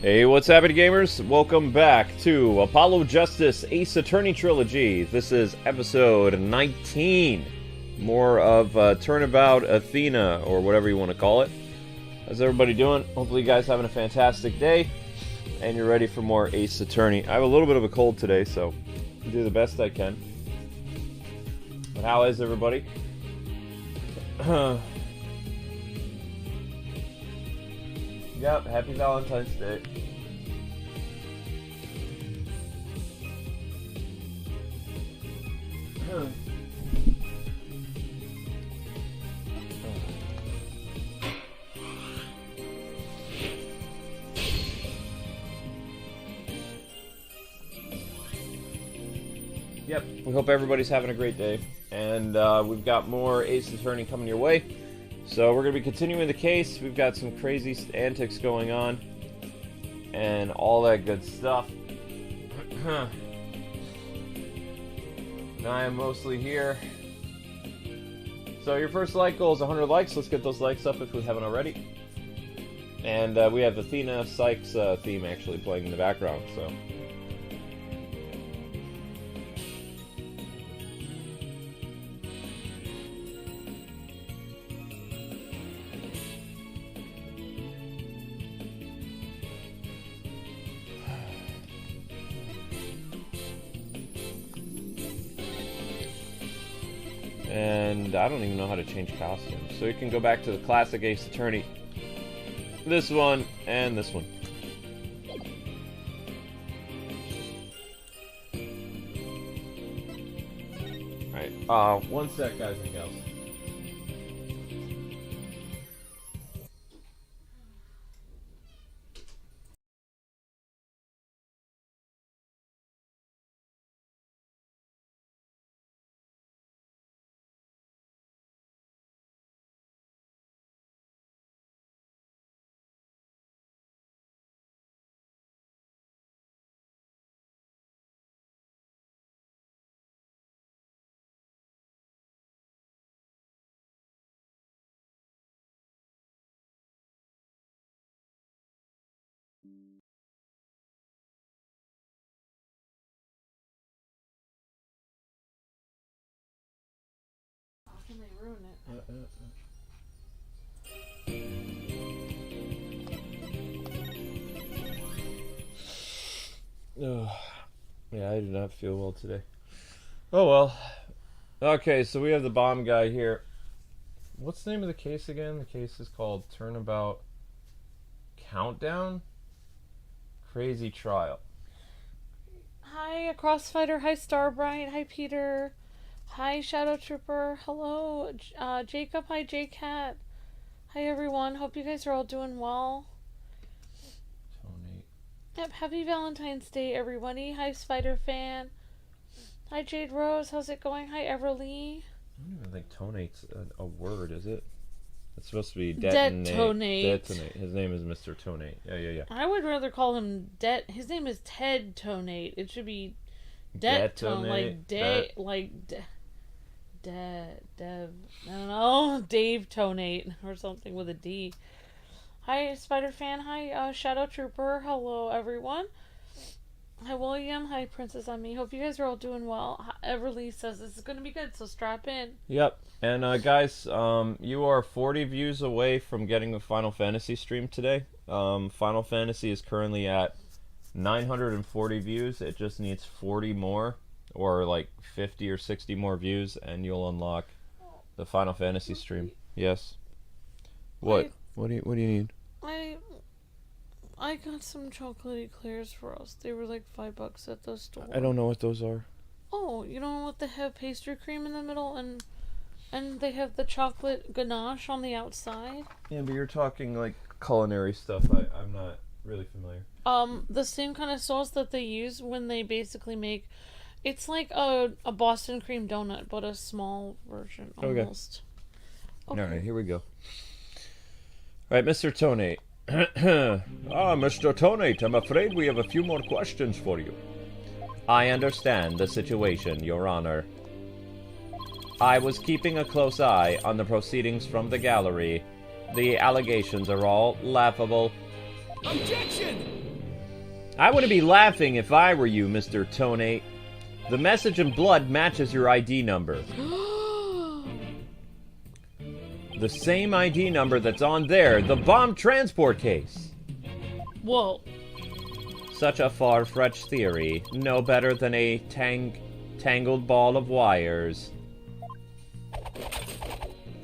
Hey, what's happening, gamers? Welcome back to Apollo Justice Ace Attorney Trilogy. This is episode 19. More of Turnabout Athena, or whatever you want to call it. How's everybody doing? Hopefully you guys having a fantastic day, and you're ready for more Ace Attorney. I have a little bit of a cold today, so I'll do the best I can. But how is everybody? Yep, happy Valentine's Day. Yep, we hope everybody's having a great day. And we've got more Ace Attorney coming your way. So we're going to be continuing the case. We've got some crazy antics going on. And all that good stuff. And I am mostly here. So your first like goal is 100 likes. Let's get those likes up if we haven't already. And we have Athena Sykes theme actually playing in the background. So. And I don't even know how to change costumes. So you can go back to the classic Ace Attorney. This one, and this one. Alright, one sec, guys and gals. How can they ruin it? Yeah, I do not feel well today. Oh well. Okay, so we have the bomb guy here. What's the name of the case again? The case is called Turnabout Countdown? Crazy Trial. Hi, Crossfighter. Hi, Starbright. Hi, Peter. Hi, Shadow Trooper. Hello, Jacob. Hi, J-Cat. Hi, everyone. Hope you guys are all doing well. Tonate. Yep, happy Valentine's Day, everybody. Hi, Spider Fan. Hi, Jade Rose. How's it going? Hi, Everly. I don't even think Tonate's a word, is it? It's supposed to be detonate. Detonate. His name is Mr. Tonate. Yeah. I would rather call him his name is Ted Tonate. It should be Detonate. Dev. I don't know. Dave Tonate or something with a D. Hi, Spider Fan. Hi, Shadow Trooper. Hello, everyone. Hi, William. Hi, Princess on Me. Hope you guys are all doing well. Everly says this is going to be good, so strap in. Yep. And guys, you are 40 views away from getting a Final Fantasy stream today. Final Fantasy is currently at 940 views. It just needs 40 more, or like 50 or 60 more views, and you'll unlock the Final Fantasy stream. Yes. What? What do you need? I got some chocolate eclairs for us. They were like $5 at the store. I don't know what those are. Oh, you know what? They have pastry cream in the middle, and they have the chocolate ganache on the outside. Yeah, but you're talking like culinary stuff. I'm not really familiar. The same kind of sauce that they use when they basically make. It's like a Boston cream donut, but a small version almost. Okay. All right, here we go. All right, Mr. Tonate. Mr. Tonate, I'm afraid we have a few more questions for you. I understand the situation, Your Honor. I was keeping a close eye on the proceedings from the gallery. The allegations are all laughable. Objection! I wouldn't be laughing if I were you, Mr. Tonate. The message in blood matches your ID number. The same ID number that's on there, the bomb transport case. Whoa. Such a far-fetched theory, no better than a tangled ball of wires.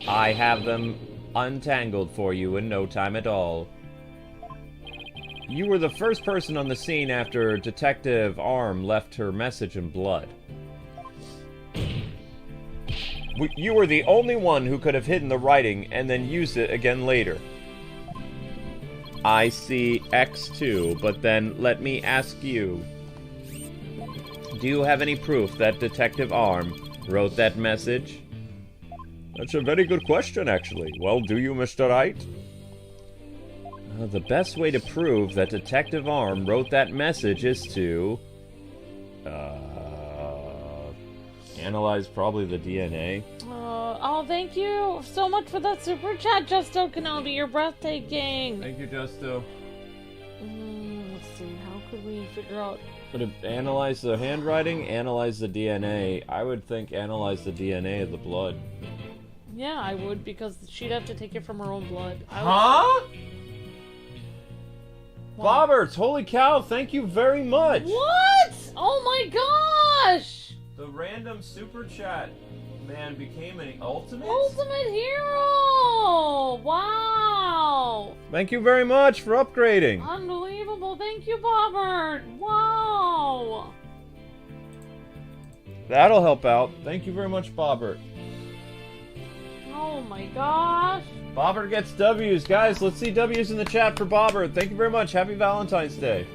I have them untangled for you in no time at all. You were the first person on the scene after Detective Arm left her message in blood. You were the only one who could have hidden the writing and then used it again later. I see X2, but then let me ask you. Do you have any proof that Detective Arm wrote that message? That's a very good question, actually. Well, do you, Mr. Wright? The best way to prove that Detective Arm wrote that message is to... analyze probably the DNA. Oh, thank you so much for that super chat, Justo Kenobi. You're breathtaking. Thank you, Justo. Let's see, how could we figure out... But if analyze the handwriting, analyze the DNA. I would think analyze the DNA of the blood. Yeah, I would, because she'd have to take it from her own blood. Huh? Bobberts, holy cow, thank you very much! What? Oh my gosh! The random super chat man became an ultimate? Ultimate hero! Wow! Thank you very much for upgrading. Unbelievable. Thank you, Bobbert. Wow! That'll help out. Thank you very much, Bobbert. Oh my gosh. Bobbert gets W's. Guys, let's see W's in the chat for Bobbert. Thank you very much. Happy Valentine's Day.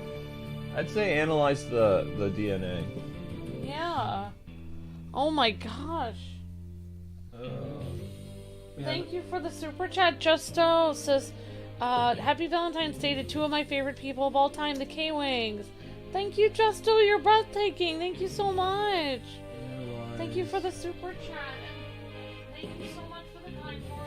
I'd say analyze the DNA. Yeah. Oh my gosh. Thank you for the super chat. Justo says, Happy Valentine's Day to two of my favorite people of all time, the Kwings. Thank you, Justo. You're breathtaking. Thank you so much. Thank you for the super chat. And thank you so much for the kind words.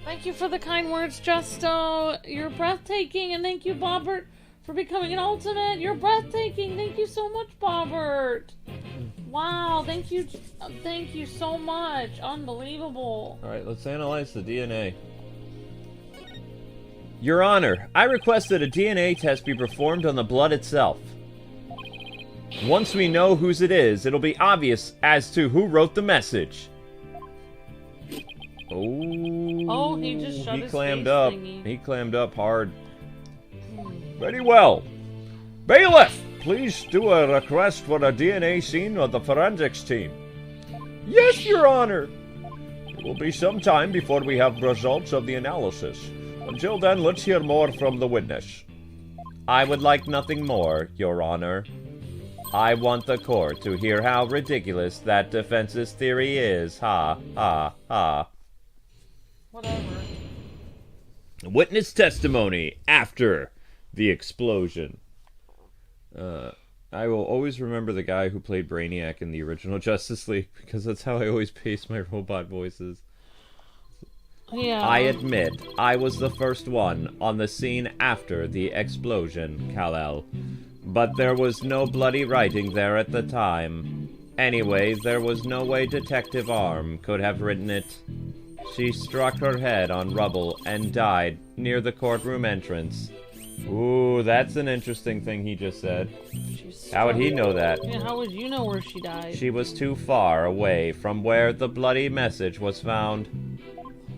Thank you for the kind words, Justo. You're breathtaking. And thank you, Bobbert, for becoming an ultimate. You're breathtaking. Thank you so much, Bobbert. Wow, thank you so much. Unbelievable. Alright, let's analyze the DNA. Your Honor, I request that a DNA test be performed on the blood itself. Once we know whose it is, it'll be obvious as to who wrote the message. Oh, he just shut his clammed face up. thingy. He clammed up hard. Very well. Bailiff, please do a request for a DNA scene of the forensics team. Yes, Your Honor. It will be some time before we have results of the analysis. Until then, let's hear more from the witness. I would like nothing more, Your Honor. I want the court to hear how ridiculous that defense's theory is. Ha, ha, ha. Whatever. Witness testimony after the explosion. I will always remember the guy who played Brainiac in the original Justice League, because that's how I always base my robot voices. Yeah. I admit, I was the first one on the scene after the explosion, Kal-El. But there was no bloody writing there at the time. Anyway, there was no way Detective Arm could have written it. She struck her head on rubble and died near the courtroom entrance. Ooh, that's an interesting thing he just said. How would he know that? Yeah, how would you know where she died? She was too far away from where the bloody message was found.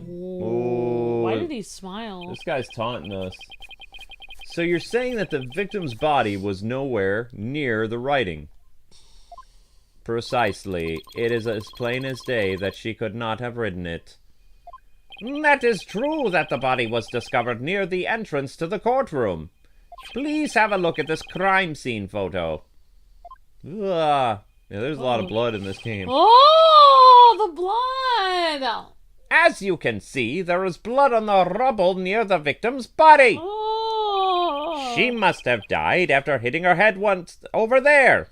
Ooh. Why did he smile? This guy's taunting us. So you're saying that the victim's body was nowhere near the writing? Precisely. It is as plain as day that she could not have written it. That is true that the body was discovered near the entrance to the courtroom. Please have a look at this crime scene photo. Yeah, there's a lot of blood in this game. Oh, the blood! As you can see, there is blood on the rubble near the victim's body. Oh. She must have died after hitting her head once over there.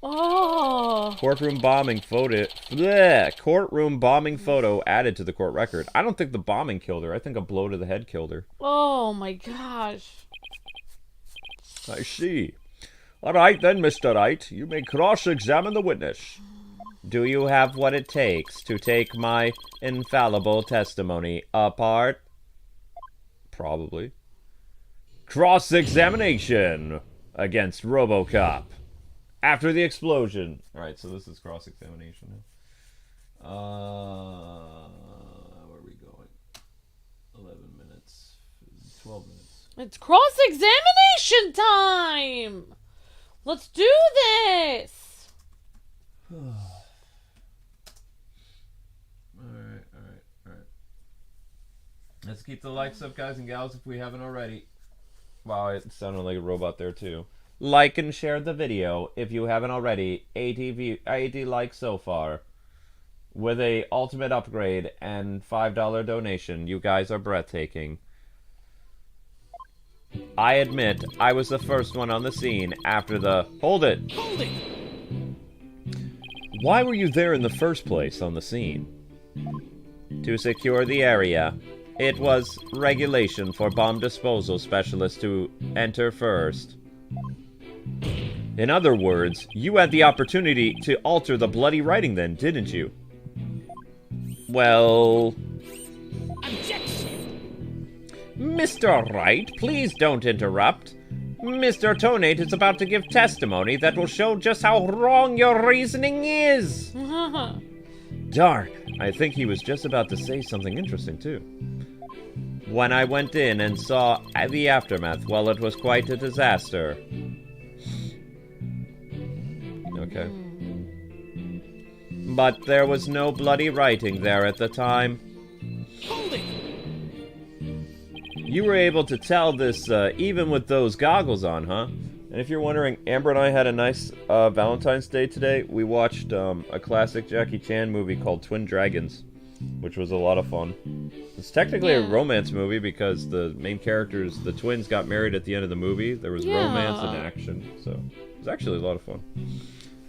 Oh. Courtroom bombing photo. Bleh, courtroom bombing photo added to the court record. I don't think the bombing killed her. I think a blow to the head killed her. Oh my gosh. I see. All right then, Mr. Wright. You may cross-examine the witness. Do you have what it takes to take my infallible testimony apart? Probably. Cross-examination against RoboCop. After the explosion. Alright, so this is cross-examination now. Where are we going? 11 minutes. 12 minutes. It's cross-examination time! Let's do this! Alright. Let's keep the likes up, guys and gals, if we haven't already. Wow, it sounded like a robot there, too. Like and share the video if you haven't already. 80 likes so far. With a ultimate upgrade and $5 donation. You guys are breathtaking. I admit, I was the first one on the scene after the... Hold it! Hold it! Why were you there in the first place on the scene? To secure the area. It was regulation for bomb disposal specialists to enter first. In other words, you had the opportunity to alter the bloody writing then, didn't you? Well... Objection! Mr. Wright, please don't interrupt. Mr. Tonate is about to give testimony that will show just how wrong your reasoning is. Darn, I think he was just about to say something interesting, too. When I went in and saw the aftermath, well, it was quite a disaster. Okay. But there was no bloody writing there at the time. Hold it! You were able to tell this even with those goggles on, huh? And if you're wondering, Amber and I had a nice Valentine's Day today. We watched a classic Jackie Chan movie called Twin Dragons, which was a lot of fun. It's technically a romance movie because the main characters, the twins, got married at the end of the movie. There was romance and action, so it was actually a lot of fun.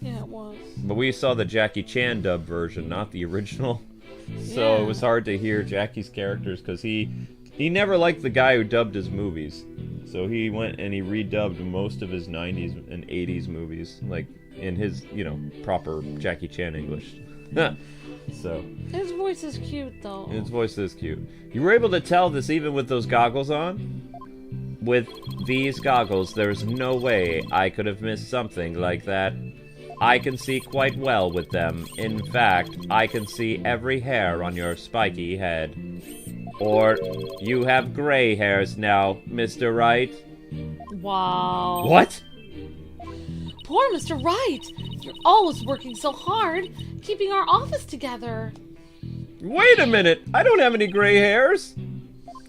Yeah, it was. But we saw the Jackie Chan dub version, not the original. So it was hard to hear Jackie's characters because he never liked the guy who dubbed his movies. So he went and he redubbed most of his 90s and 80s movies, like in his, proper Jackie Chan English. So His voice is cute, though. his voice is cute. You were able to tell this even with those goggles on? With these goggles, there's no way I could have missed something like that. I can see quite well with them. In fact, I can see every hair on your spiky head. Or, you have gray hairs now, Mr. Wright. Wow. What? Poor Mr. Wright. You're always working so hard, keeping our office together. Wait a minute! I don't have any gray hairs!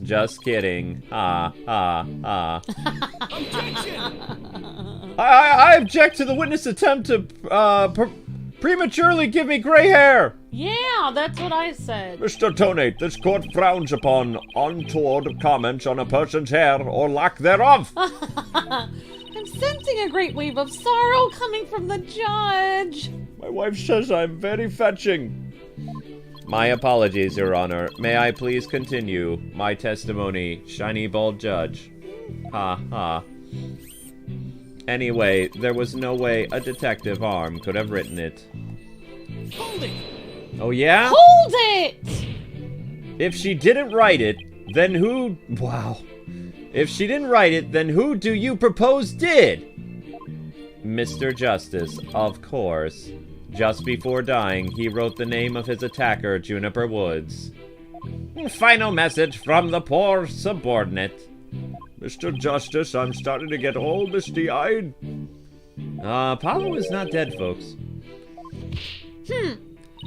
Just kidding. Ha, ha, ha. Objection! I object to the witness attempt to, prematurely give me gray hair! Yeah, that's what I said. Mr. Tonate, this court frowns upon untoward comments on a person's hair or lack thereof. I'm sensing a great wave of sorrow coming from the judge. My wife says I'm very fetching. My apologies, Your Honor. May I please continue my testimony, shiny bald judge? Ha ha. Anyway, there was no way a detective arm could have written it. Hold it! Oh yeah? Hold it! If she didn't write it, then who... Wow. If she didn't write it, then who do you propose did? Mr. Justice, of course. Just before dying, he wrote the name of his attacker, Juniper Woods. Final message from the poor subordinate. Mr. Justice, I'm starting to get all misty-eyed. Apollo is not dead, folks.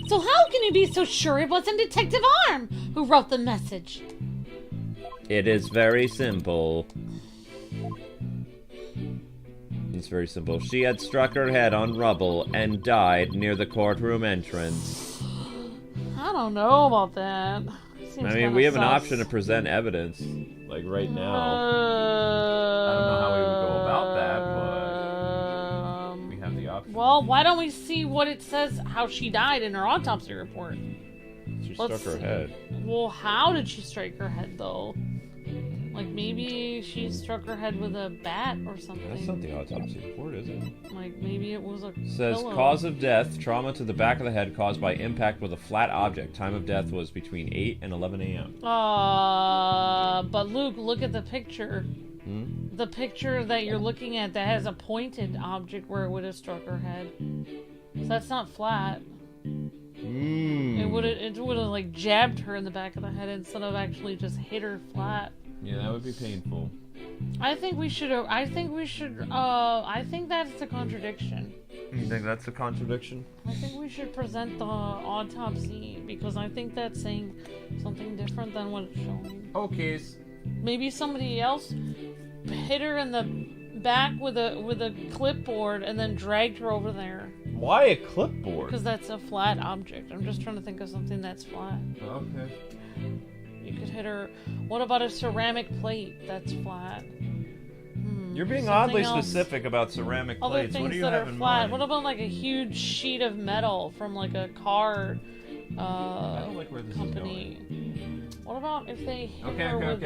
So how can you be so sure it wasn't Detective Arm who wrote the message? It is very simple. It's very simple. She had struck her head on rubble and died near the courtroom entrance. I don't know about that. Seems I mean, kinda we have an sus. option to present evidence, like right now. I don't know how we would go about that, but we have the option. Well, Well, why don't we see what it says, how she died in her autopsy report? She struck her head. Well, how did she strike her head, though? Like, maybe she struck her head with a bat or something. That's not the autopsy report, is it? Like, maybe it was a It says, pillow. cause of death, trauma to the back of the head caused by impact with a flat object. Time of death was between 8 and 11 a.m. But Luke, look at the picture. Hmm? The picture that you're looking at that has a pointed object where it would have struck her head. So that's not flat. It would have like jabbed her in the back of the head instead of actually just hit her flat. Yeah, that would be painful. I think that's a contradiction. You think that's a contradiction? I think we should present the autopsy because I think that's saying something different than what it's showing. Okay. Maybe somebody else hit her in the back with a clipboard and then dragged her over there. Why a clipboard? Because that's a flat object. I'm just trying to think of something that's flat. Okay. You could hit her. What about a ceramic plate that's flat? You're being something oddly else. specific about ceramic Other plates. What things do you that have are in flat. mind? What about like a huge sheet of metal from like a car I don't like where this company? is going. What about if they hit Okay. her with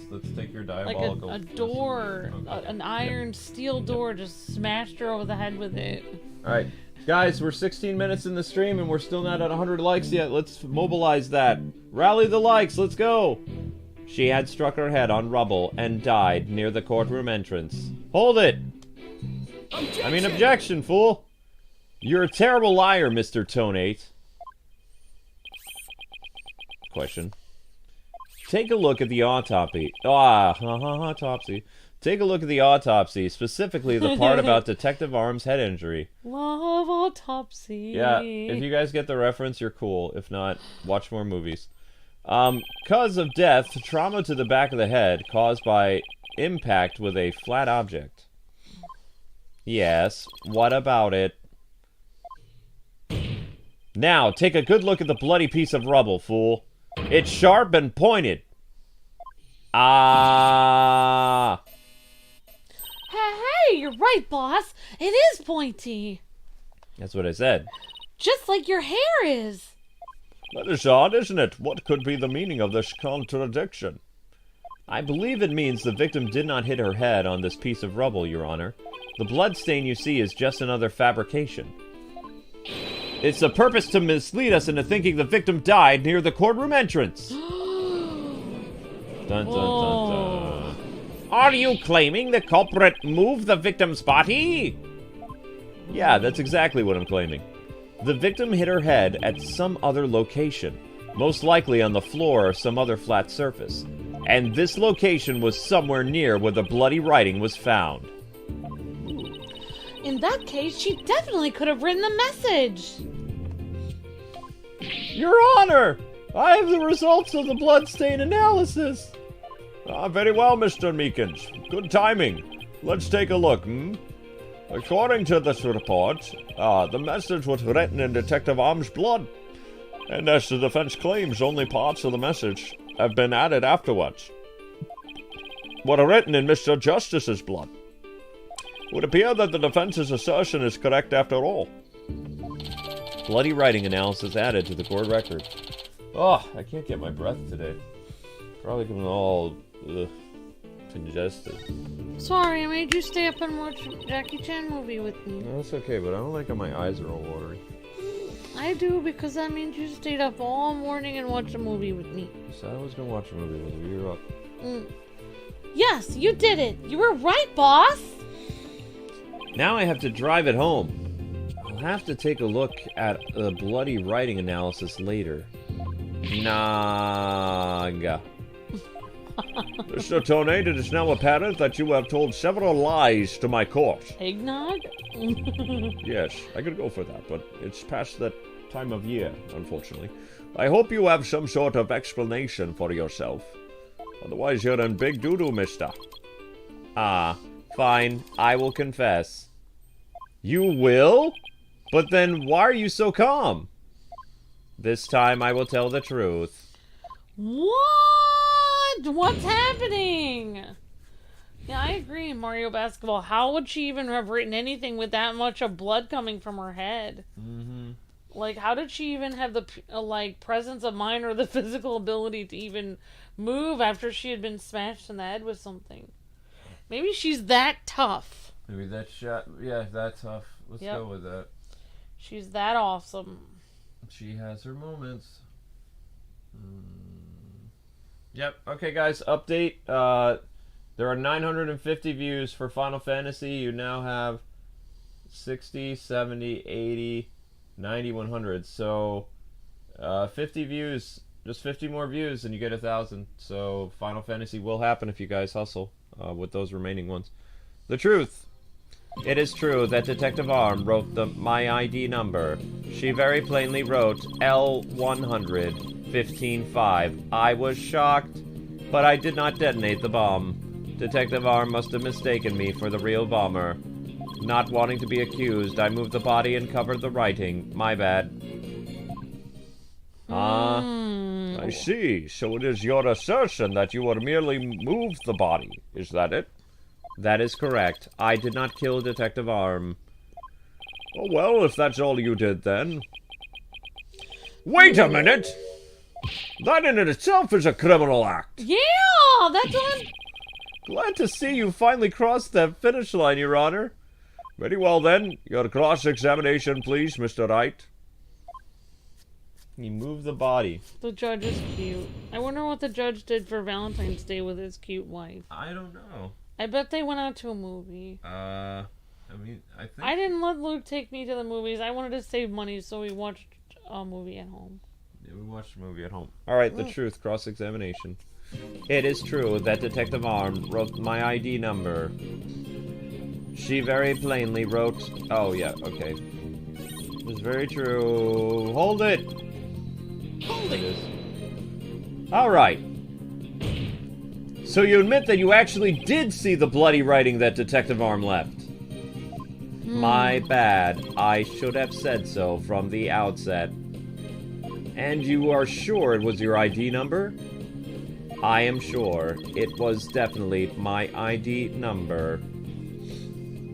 Let's take your like diabolical. a door, Okay. an iron steel door, just smashed her over the head with it. All right, guys, we're 16 minutes in the stream and we're still not at 100 likes yet. Let's mobilize that. Rally the likes. Let's go. She had struck her head on rubble and died near the courtroom entrance. Hold it. Objection, fool. You're a terrible liar, Mr. Tonate. Question. Take a look at the autopsy. Autopsy. Take a look at the autopsy, specifically the part about Detective Arm's head injury. Love autopsy. Yeah, if you guys get the reference, you're cool. If not, watch more movies. Cause of death, trauma to the back of the head caused by impact with a flat object. Yes, what about it? Now, take a good look at the bloody piece of rubble, fool. It's sharp and pointed. Ah. Hey, you're right, boss. It is pointy. That's what I said. Just like your hair is. That is odd, isn't it? What could be the meaning of this contradiction? I believe it means the victim did not hit her head on this piece of rubble, Your Honor. The blood stain you see is just another fabrication. It's a purpose to mislead us into thinking the victim died near the courtroom entrance. Dun, dun, dun, dun. Are you claiming the culprit moved the victim's body? Yeah, that's exactly what I'm claiming. The victim hit her head at some other location, most likely on the floor or some other flat surface. And this location was somewhere near where the bloody writing was found. In that case, she definitely could have written the message. Your Honor! I have the results of the bloodstain analysis! Very well, Mr. Meekins. Good timing. Let's take a look, According to this report, the message was written in Detective Arm's blood. And as the defense claims, only parts of the message have been added afterwards. Were written in Mr. Justice's blood. It would appear that the defense's assertion is correct after all. Bloody writing analysis added to the court record. Oh, I can't get my breath today. Probably because I'm all congested. Sorry, I made you stay up and watch Jackie Chan movie with me. No, it's okay, but I don't like how my eyes are all watery. I do, because that means you stayed up all morning and watched a movie with me. So I was gonna watch a movie with you. You're up. Yes, you did it. You were right, boss. Now I have to drive it home. I'll have to take a look at the bloody writing analysis later. Naga. Mr. Tonate, it is now apparent that you have told several lies to my court. Eggnog? Yes, I could go for that, but it's past that time of year, unfortunately. I hope you have some sort of explanation for yourself. Otherwise, you're in big doo-doo, mister. Fine, I will confess. You will? But then why are you so calm? This time I will tell the truth. What? What's happening? Yeah, I agree, Mario Basketball. How would she even have written anything with that much of blood coming from her head? Mm-hmm. Like, how did she even have the, presence of mind or the physical ability to even move after she had been smashed in the head with something? Maybe she's that tough. Maybe that shot. Yeah, that tough. Let's go with that. She's that awesome. She has her moments. Yep. Okay, guys. Update. There are 950 views for Final Fantasy. You now have 60, 70, 80, 90, 100. So, 50 views. Just 50 more views and you get 1,000. So, Final Fantasy will happen if you guys hustle with those remaining ones. The truth. It is true that Detective Arm wrote my ID number. She very plainly wrote L100-15-5. I was shocked, but I did not detonate the bomb. Detective Arm must have mistaken me for the real bomber. Not wanting to be accused, I moved the body and covered the writing. My bad. I see. So it is your assertion that you would merely move the body. Is that it? That is correct. I did not kill Detective Arm. Oh, well, if that's all you did, then... Wait a minute! That in itself is a criminal act! Yeah! That's what... Glad to see you finally crossed that finish line, Your Honor. Very well, then. Your cross-examination, please, Mr. Wright. He moved the body. The judge is cute. I wonder what the judge did for Valentine's Day with his cute wife. I don't know. I bet they went out to a movie. I mean, I think... I didn't let Luke take me to the movies. I wanted to save money, so we watched a movie at home. Yeah, we watched a movie at home. Alright, the truth. Cross-examination. It is true that Detective Arm wrote my ID number. She very plainly wrote... Oh, yeah, okay. It's very true. Hold it! Hold it! Alright. So you admit that you actually did see the bloody writing that Detective Arm left. My bad. I should have said so from the outset. And you are sure it was your ID number? I am sure. It was definitely my ID number.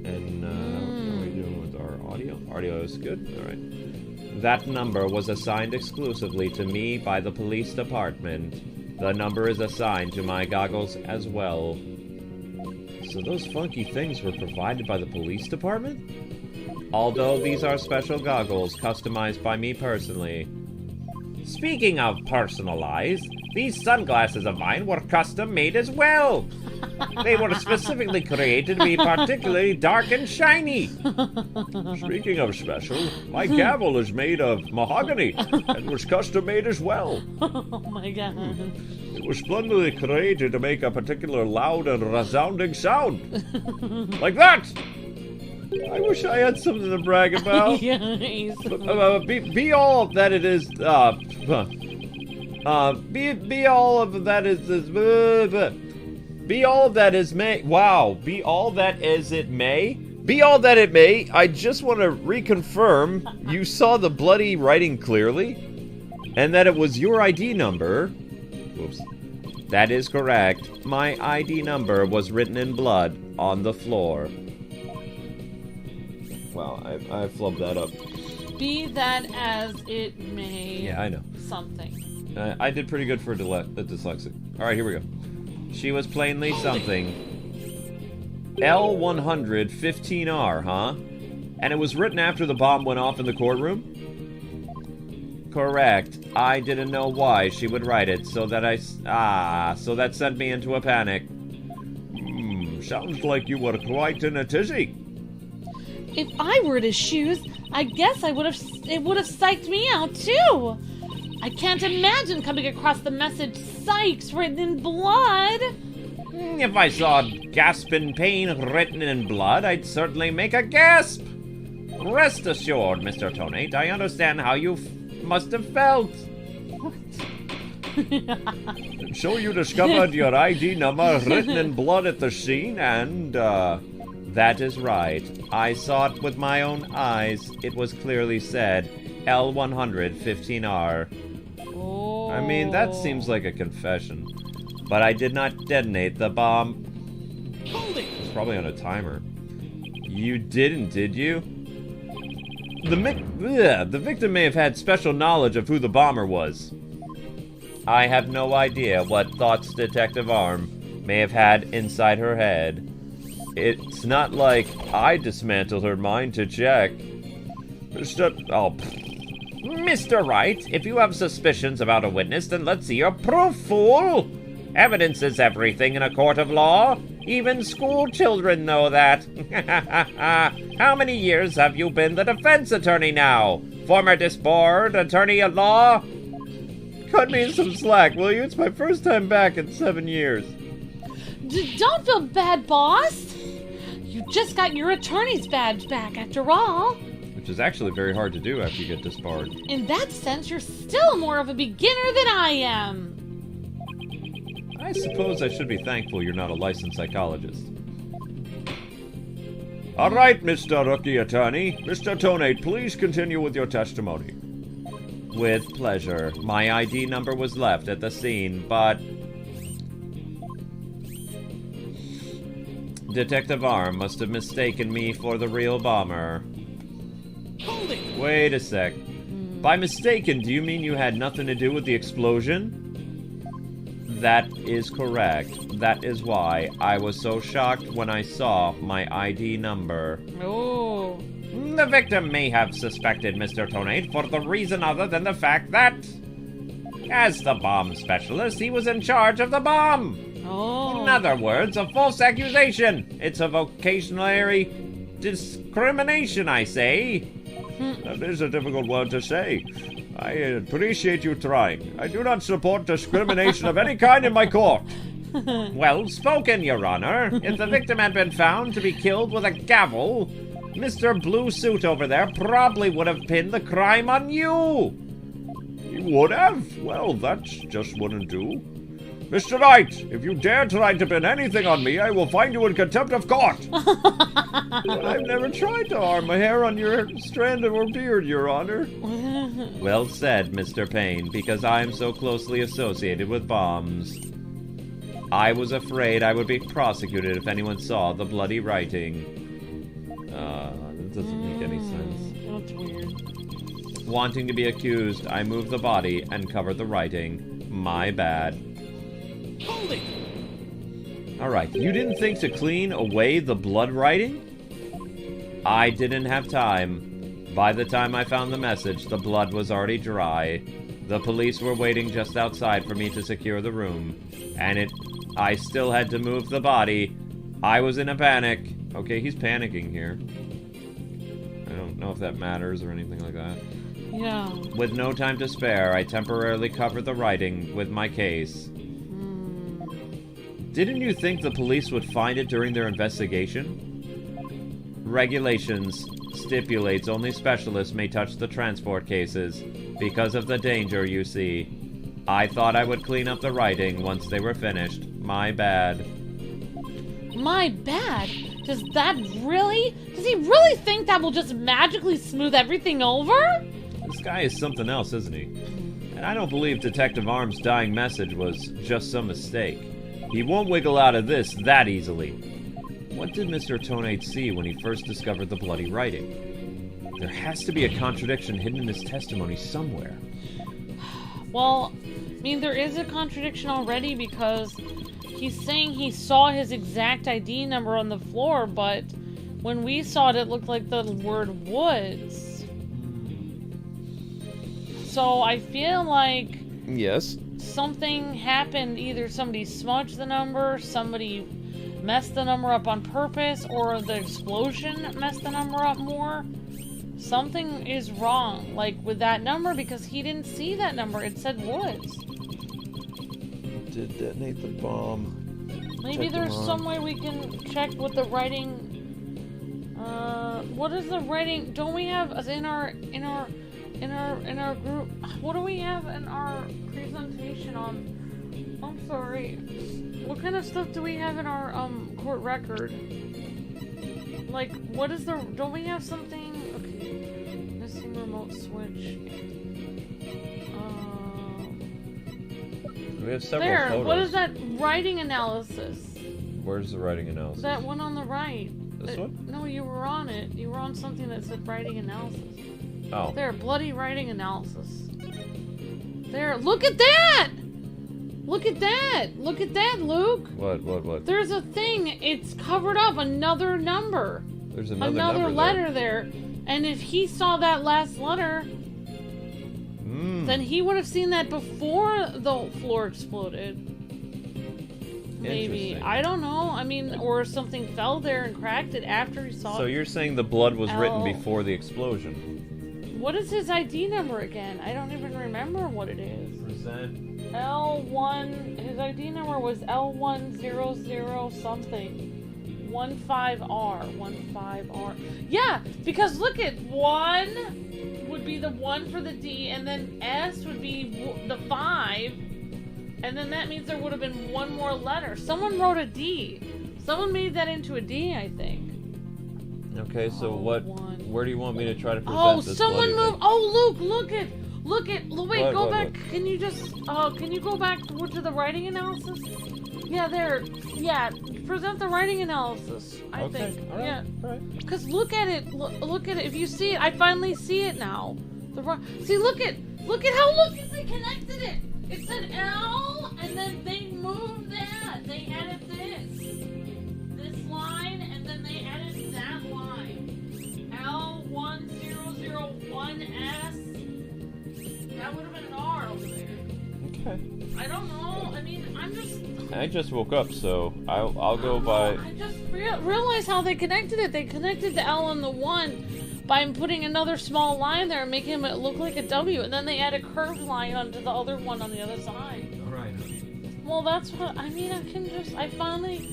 And, how are we doing with our audio? Audio is good? Alright. That number was assigned exclusively to me by the police department. The number is assigned to my goggles as well. So those funky things were provided by the police department? Although these are special goggles customized by me personally. Speaking of personalized, these sunglasses of mine were custom made as well. They were specifically created to be particularly dark and shiny. Speaking of special, my gavel is made of mahogany and was custom made as well. Oh my god. It was splendidly created to make a particular loud and resounding sound. Like that! I wish I had something to brag about. Yes. Be all that it is. Be all of that is. Be all that is may. Wow. Be all that as it may. Be all that it may. I just want to reconfirm you saw the bloody writing clearly, and that it was your ID number. Whoops. That is correct. My ID number was written in blood on the floor. Wow, I flubbed that up. Be that as it may. Yeah, I know. Something. I did pretty good for a dyslexic. Alright, here we go. She was plainly something. L100-15R, huh? And it was written after the bomb went off in the courtroom? Correct. I didn't know why she would write it, so that so that sent me into a panic. Sounds like you were quite in a tizzy. If I were in his shoes, I guess it would have psyched me out too. I can't imagine coming across the message "Psychs" written in blood. If I saw "gasp in pain" written in blood, I'd certainly make a gasp. Rest assured, Mr. Tonate, I understand how you must have felt. So you discovered your ID number written in blood at the scene, and, that is right. I saw it with my own eyes. It was clearly said, L100-15R. Oh. I mean, that seems like a confession. But I did not detonate the bomb. probably on a timer. You didn't, did you? The victim may have had special knowledge of who the bomber was. I have no idea what thoughts Detective Arm may have had inside her head. It's not like I dismantled her mind to check. Mr. Wright, if you have suspicions about a witness, then let's see your proof, fool! Evidence is everything in a court of law. Even school children know that. How many years have you been the defense attorney now? Former disbarred attorney at law? Cut me some slack, will you? It's my first time back in 7 years. Don't feel bad, boss. You just got your attorney's badge back, after all. Which is actually very hard to do after you get disbarred. In that sense, you're still more of a beginner than I am. I suppose I should be thankful you're not a licensed psychologist. All right, Mr. Rookie Attorney. Mr. Tonate, please continue with your testimony. With pleasure. My ID number was left at the scene, but... Detective Arm must have mistaken me for the real bomber. Hold it! Wait a sec. By mistaken, do you mean you had nothing to do with the explosion? That is correct. That is why I was so shocked when I saw my ID number. Oh. The victim may have suspected Mr. Tonate for the reason other than the fact that, as the bomb specialist, he was in charge of the bomb. Oh. In other words, a false accusation. It's a vocationary discrimination, I say. That is a difficult word to say. I appreciate you trying. I do not support discrimination of any kind in my court. Well spoken, Your Honor. If the victim had been found to be killed with a gavel, Mr. Blue Suit over there probably would have pinned the crime on you. He would have? Well, that just wouldn't do. Mr. Wright, if you dare try to pin anything on me, I will find you in contempt of court. But I've never tried to harm a hair on your strand of your beard, Your Honor. Well said, Mr. Payne, because I am so closely associated with bombs. I was afraid I would be prosecuted if anyone saw the bloody writing. That doesn't make any sense. That's weird. Wanting to be accused, I moved the body and covered the writing. My bad. Hold it! Alright, you didn't think to clean away the blood writing? I didn't have time. By the time I found the message, the blood was already dry. The police were waiting just outside for me to secure the room. And I still had to move the body. I was in a panic. Okay, he's panicking here. I don't know if that matters or anything like that. Yeah. With no time to spare, I temporarily covered the writing with my case. Didn't you think the police would find it during their investigation? Regulations stipulates only specialists may touch the transport cases because of the danger, you see. I thought I would clean up the writing once they were finished. My bad. My bad? Does he really think that will just magically smooth everything over? This guy is something else, isn't he? And I don't believe Detective Arm's dying message was just some mistake. He won't wiggle out of this that easily. What did Mr. Tonate see when he first discovered the bloody writing? There has to be a contradiction hidden in his testimony somewhere. Well, I mean, there is a contradiction already because he's saying he saw his exact ID number on the floor, but when we saw it, it looked like the word Woods. So I feel like... Yes. Something happened. Either somebody smudged the number, somebody messed the number up on purpose, or the explosion messed the number up more. Something is wrong, like, with that number, because he didn't see that number. It said Woods. Did detonate the bomb. Maybe there's some way we can check what the writing... what is the writing? Don't we have in our group? What do we have in our presentation on? I'm sorry. What kind of stuff do we have in our court record? Like, what is the? Don't we have something? Okay, missing remote switch. We have several There. photos. What is that writing analysis? Where's the writing analysis? That one on the right. This one? No, you were on it. You were on something that said writing analysis. Oh. There, bloody writing analysis. There, look at that! Look at that! Look at that, Luke! What? There's a thing. It's covered up. Another number. There's another Another number letter there. And if he saw that last letter, then he would have seen that before the floor exploded. Maybe. I don't know. I mean, or something fell there and cracked it after he saw it. So you're saying the blood was written before the explosion? What is his ID number again? I don't even remember what it is. Present. L1, his ID number was L100 something. 15R. 15R. Yeah, because look at 1 would be the 1 for the D, and then S would be the 5, and then that means there would have been one more letter. Someone wrote a D. Someone made that into a D, I think. Okay, so where do you want me to try to present Oh, this someone bloody move. thing? Oh, look at, wait, go back. What? Can you just, can you go back to the writing analysis? Yeah, there. Yeah, present the writing analysis, I think. All right, Yeah. all right. Because look at it. Look at it. If you see it, I finally see it now. See, look at how they connected it. It said L, and then they moved that. They added this line, and then they added that line. L1001S. That would have been an R over there. Okay. I don't know. I mean, I just woke up, so I'll go by. I just realized how they connected it. They connected the L and the 1 by putting another small line there and making it look like a W, and then they add a curved line onto the other one on the other side. All right. Well, that's what I mean. I finally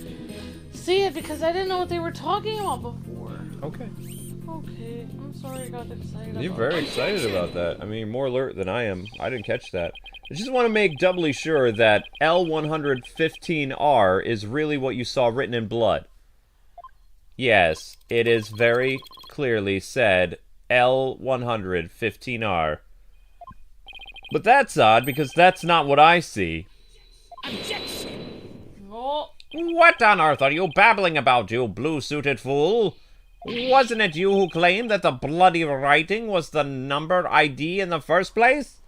see it because I didn't know what they were talking about before. Okay. Okay, I'm sorry I got excited. You're very excited about that. I mean, you're more alert than I am. I didn't catch that. I just want to make doubly sure that L115R is really what you saw written in blood. Yes, it is very clearly said L115R. But that's odd because that's not what I see. Objection! Oh. What on earth are you babbling about, you blue-suited fool? Wasn't it you who claimed that the bloody writing was the number ID in the first place?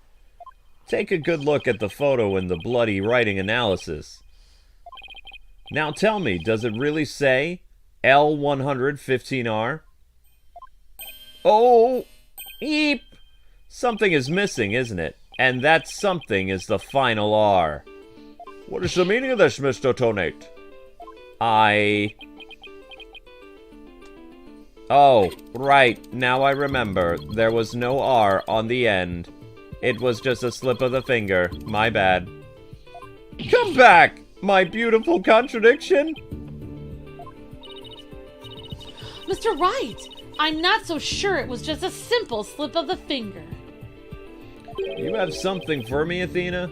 Take a good look at the photo in the bloody writing analysis. Now tell me, does it really say L115R? Oh, eep! Something is missing, isn't it? And that something is the final R. What is the meaning of this, Mr. Tonate? Oh, right, now I remember. There was no R on the end. It was just a slip of the finger. My bad. Come back, my beautiful contradiction! Mr. Wright, I'm not so sure it was just a simple slip of the finger. You have something for me, Athena?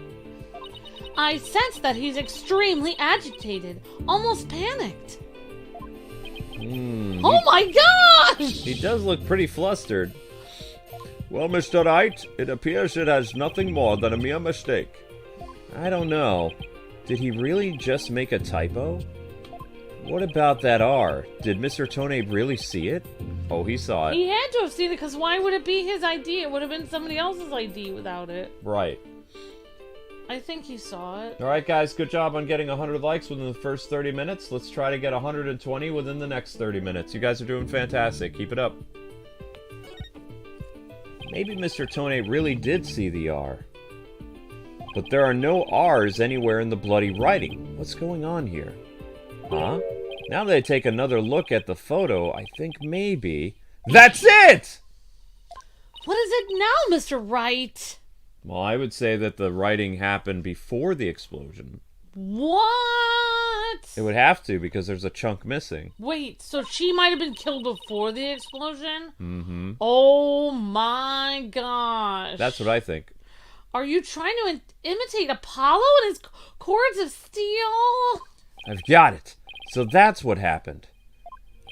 I sense that he's extremely agitated, almost panicked. Oh my gosh! He does look pretty flustered. Well, Mr. Wright, it appears it has nothing more than a mere mistake. I don't know. Did he really just make a typo? What about that R? Did Mr. Tonate really see it? Oh, he saw it. He had to have seen it, because why would it be his ID? It would have been somebody else's ID without it. Right. I think he saw it. Alright guys, good job on getting 100 likes within the first 30 minutes. Let's try to get 120 within the next 30 minutes. You guys are doing fantastic. Keep it up. Maybe Mr. Tonate really did see the R. But there are no R's anywhere in the bloody writing. What's going on here? Huh? Now that I take another look at the photo, I think maybe... That's it! What is it now, Mr. Wright? Well, I would say that the writing happened before the explosion. What? It would have to, because there's a chunk missing. Wait, so she might have been killed before the explosion? Mm-hmm. Oh my gosh. That's what I think. Are you trying to imitate Apollo and his cords of steel? I've got it. So that's what happened.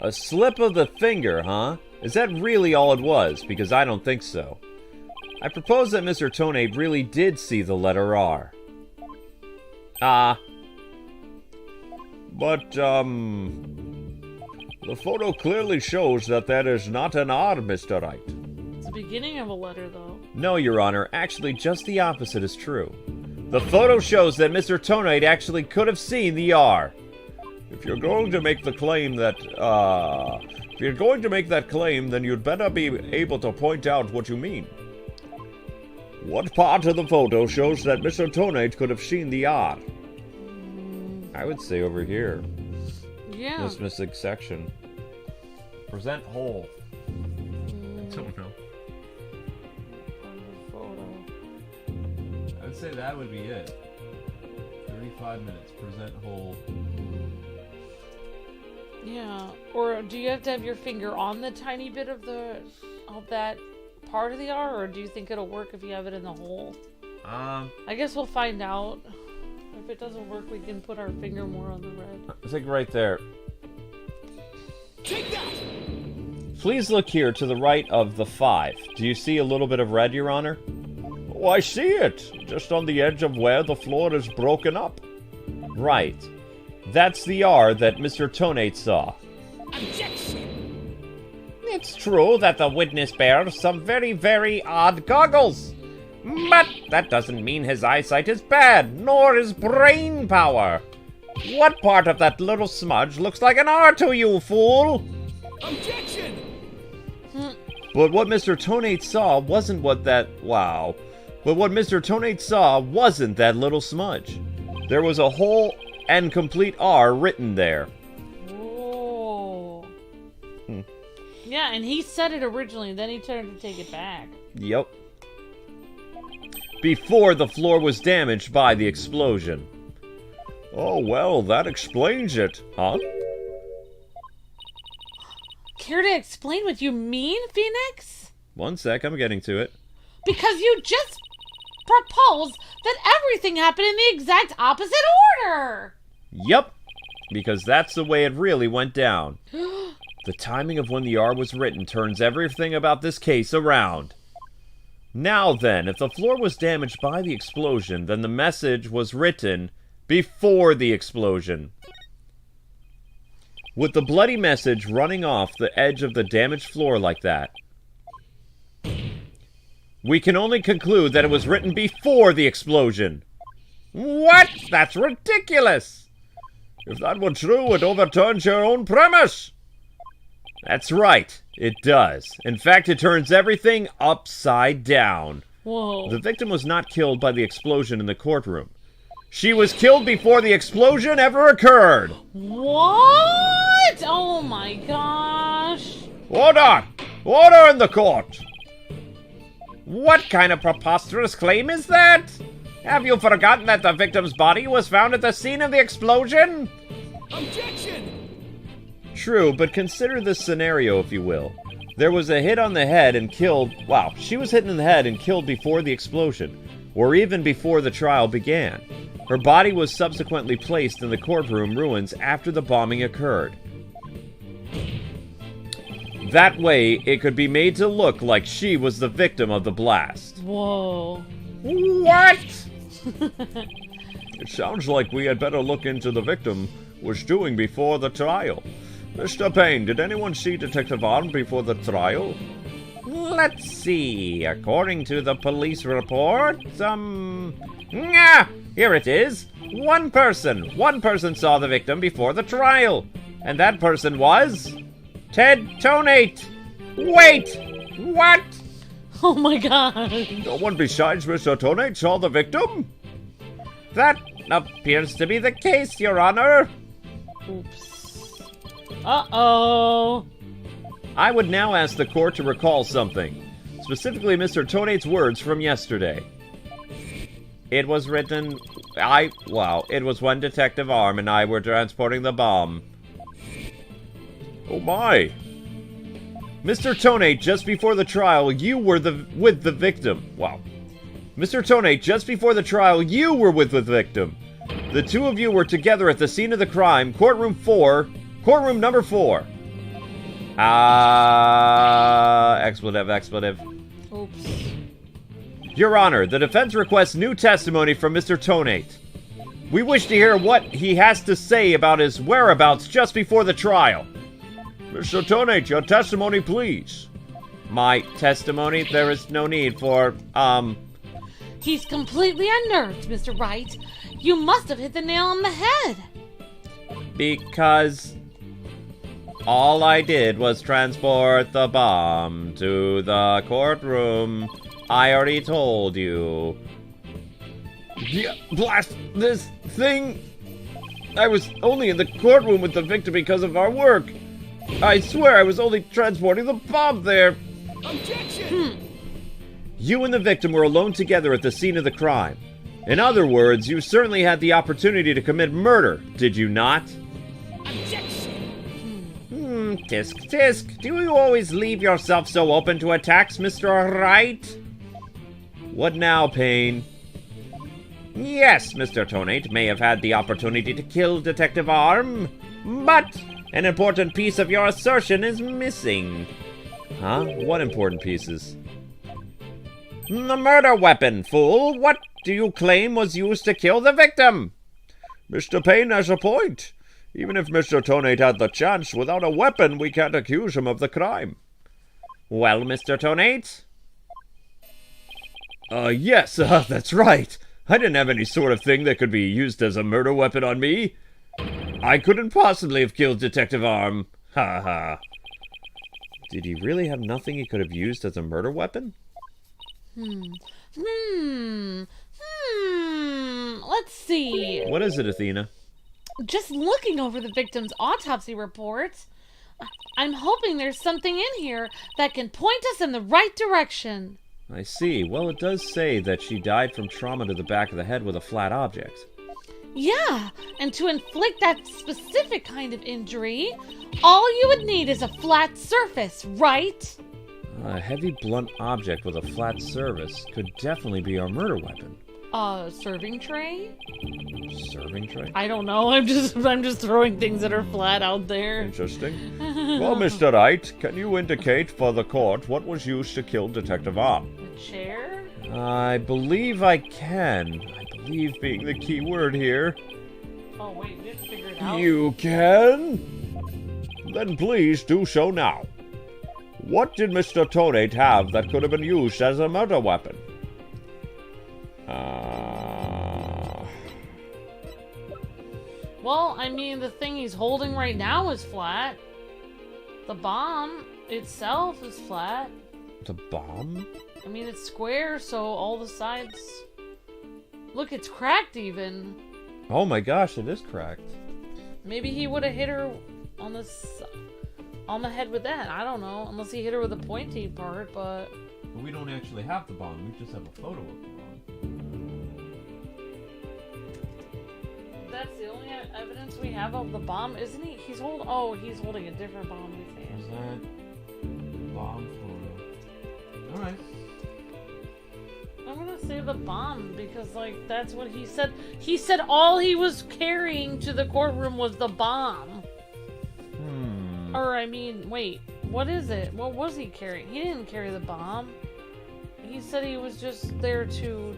A slip of the finger, huh? Is that really all it was? Because I don't think so. I propose that Mr. Tonate really did see the letter R. But, the photo clearly shows that that is not an R, Mr. Wright. It's the beginning of a letter, though. No, Your Honor. Actually, just the opposite is true. The photo shows that Mr. Tonate actually could have seen the R. If you're going to make the claim that, if you're going to make that claim, then you'd better be able to point out what you mean. What part of the photo shows that Mr. Tonate could have seen the R? I would say over here. Yeah. This missing section. Present whole. I don't know. Photo. I would say that would be it. 35 minutes. Present whole. Yeah. Or do you have to have your finger on the tiny bit of that part of the R, or do you think it'll work if you have it in the hole? I guess we'll find out. If it doesn't work, we can put our finger more on the red. I think right there. Take that! Please look here to the right of the 5. Do you see a little bit of red, Your Honor? Oh, I see it! Just on the edge of where the floor is broken up. Right. That's the R that Mr. Tonate saw. Objection! It's true that the witness bears some very, very odd goggles. But that doesn't mean his eyesight is bad, nor his brain power. What part of that little smudge looks like an R to you, fool? Objection! But what Mr. Tonate saw wasn't what that... Wow. But what Mr. Tonate saw wasn't that little smudge. There was a whole and complete R written there. Oh. Yeah, and he said it originally, then he turned to take it back. Yep. Before the floor was damaged by the explosion. Oh, well, that explains it, huh? Care to explain what you mean, Phoenix? One sec, I'm getting to it. Because you just proposed that everything happened in the exact opposite order. Yep, because that's the way it really went down. The timing of when the R was written turns everything about this case around. Now then, if the floor was damaged by the explosion, then the message was written before the explosion. With the bloody message running off the edge of the damaged floor like that, we can only conclude that it was written before the explosion. What? That's ridiculous! If that were true, it overturns your own premise. That's right. It does. In fact, it turns everything upside down. Whoa. The victim was not killed by the explosion in the courtroom. She was killed before the explosion ever occurred. What? Oh my gosh. Order! Order in the court! What kind of preposterous claim is that? Have you forgotten that the victim's body was found at the scene of the explosion? Objection! True, but consider this scenario, if you will. There was a hit on the head and killed... Wow, she was hit in the head and killed before the explosion, or even before the trial began. Her body was subsequently placed in the courtroom ruins after the bombing occurred. That way, it could be made to look like she was the victim of the blast. Whoa. What? It sounds like we had better look into the victim was doing before the trial. Mr. Payne, did anyone see Detective Arm before the trial? Let's see. According to the police report, here it is. One person saw the victim before the trial. And that person was... Ted Tonate. Wait! What? Oh my god. No one besides Mr. Tonate saw the victim? That appears to be the case, Your Honor. Oops. Uh-oh. I would now ask the court to recall something. Specifically, Mr. Tonate's words from yesterday. It was written... it was when Detective Arm and I were transporting the bomb. Oh my. Mr. Tonate, just before the trial, you were with the victim. Wow. Mr. Tonate, just before the trial, you were with the victim. The two of you were together at the scene of the crime, courtroom number 4. Expletive. Oops. Your Honor, the defense requests new testimony from Mr. Tonate. We wish to hear what he has to say about his whereabouts just before the trial. Mr. Tonate, your testimony, please. My testimony? There is no need for, He's completely unnerved, Mr. Wright. You must have hit the nail on the head. Because all I did was transport the bomb to the courtroom. I already told you. Yeah, blast this thing! I was only in the courtroom with the victim because of our work. I swear I was only transporting the bomb there. Objection! You and the victim were alone together at the scene of the crime. In other words, you certainly had the opportunity to commit murder, did you not? Objection! Tisk tisk. Do you always leave yourself so open to attacks, Mr. Wright? What now, Payne? Yes, Mr. Tonate may have had the opportunity to kill Detective Arm, but an important piece of your assertion is missing. Huh? What important pieces? The murder weapon, fool! What do you claim was used to kill the victim? Mr. Payne has a point. Even if Mr. Tonate had the chance, without a weapon, we can't accuse him of the crime. Well, Mr. Tonate? Yes, that's right. I didn't have any sort of thing that could be used as a murder weapon on me. I couldn't possibly have killed Detective Arm. Ha ha. Did he really have nothing he could have used as a murder weapon? Let's see. What is it, Athena? Just looking over the victim's autopsy report, I'm hoping there's something in here that can point us in the right direction. I see. Well, it does say that she died from trauma to the back of the head with a flat object. Yeah, and to inflict that specific kind of injury, all you would need is a flat surface, right? A heavy blunt object with a flat surface could definitely be our murder weapon. Serving tray? Serving tray? I don't know. I'm just throwing things that are flat out there. Interesting. Well, Mr. Wright, can you indicate for the court what was used to kill Detective Arm? A chair? I believe I can. I believe being the key word here. Oh wait, we have to figure it out. You can? Then please do so now. What did Mr. Tonate have that could have been used as a murder weapon? Well, I mean, the thing he's holding right now is flat. The bomb itself is flat. The bomb? I mean, it's square, so all the sides... Look, it's cracked even. Oh my gosh, it is cracked. Maybe he would have hit her on the head with that. I don't know, unless he hit her with the pointy part, but... We don't actually have the bomb, we just have a photo of the bomb. That's the only evidence we have of the bomb, isn't he? He's holding a different bomb, I think. Is that bomb photo? Alright. I'm gonna say the bomb, because, like, that's what he said. He said all he was carrying to the courtroom was the bomb. Or, I mean, wait, what is it? What was he carrying? He didn't carry the bomb. He said he was just there to,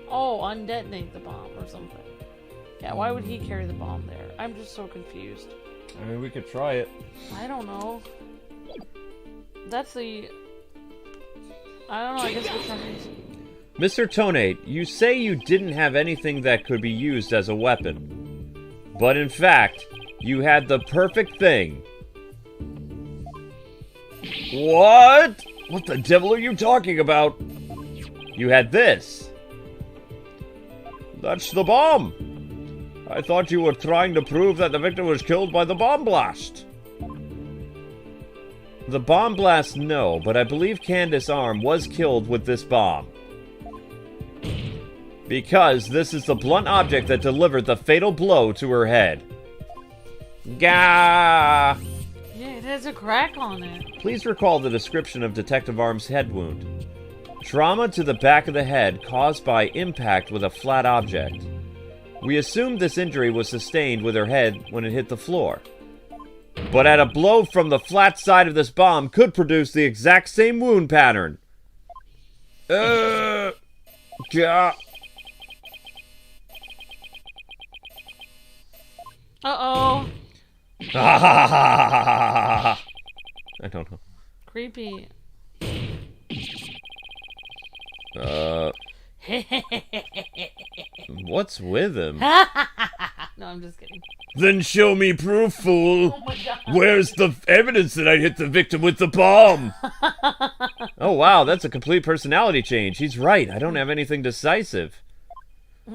undetonate the bomb or something. Yeah, why would he carry the bomb there? I'm just so confused. I mean, we could try it. I don't know. That's the... I don't know, I guess we'll try it. Mr. Tonate, you say you didn't have anything that could be used as a weapon. But in fact, you had the perfect thing. What? What the devil are you talking about? You had this. That's the bomb. I thought you were trying to prove that the victim was killed by the bomb blast. The bomb blast, no, but I believe Candace Arm was killed with this bomb. Because this is the blunt object that delivered the fatal blow to her head. Gah! Yeah, it has a crack on it. Please recall the description of Detective Arm's head wound. Trauma to the back of the head caused by impact with a flat object. We assumed this injury was sustained with her head when it hit the floor. But a blow from the flat side of this bomb could produce the exact same wound pattern. Uh-oh. I don't know. Creepy. What's with him? No, I'm just kidding. Then show me proof, fool. Oh my god. Where's the evidence that I hit the victim with the bomb? Oh, wow, that's a complete personality change. He's right. I don't have anything decisive.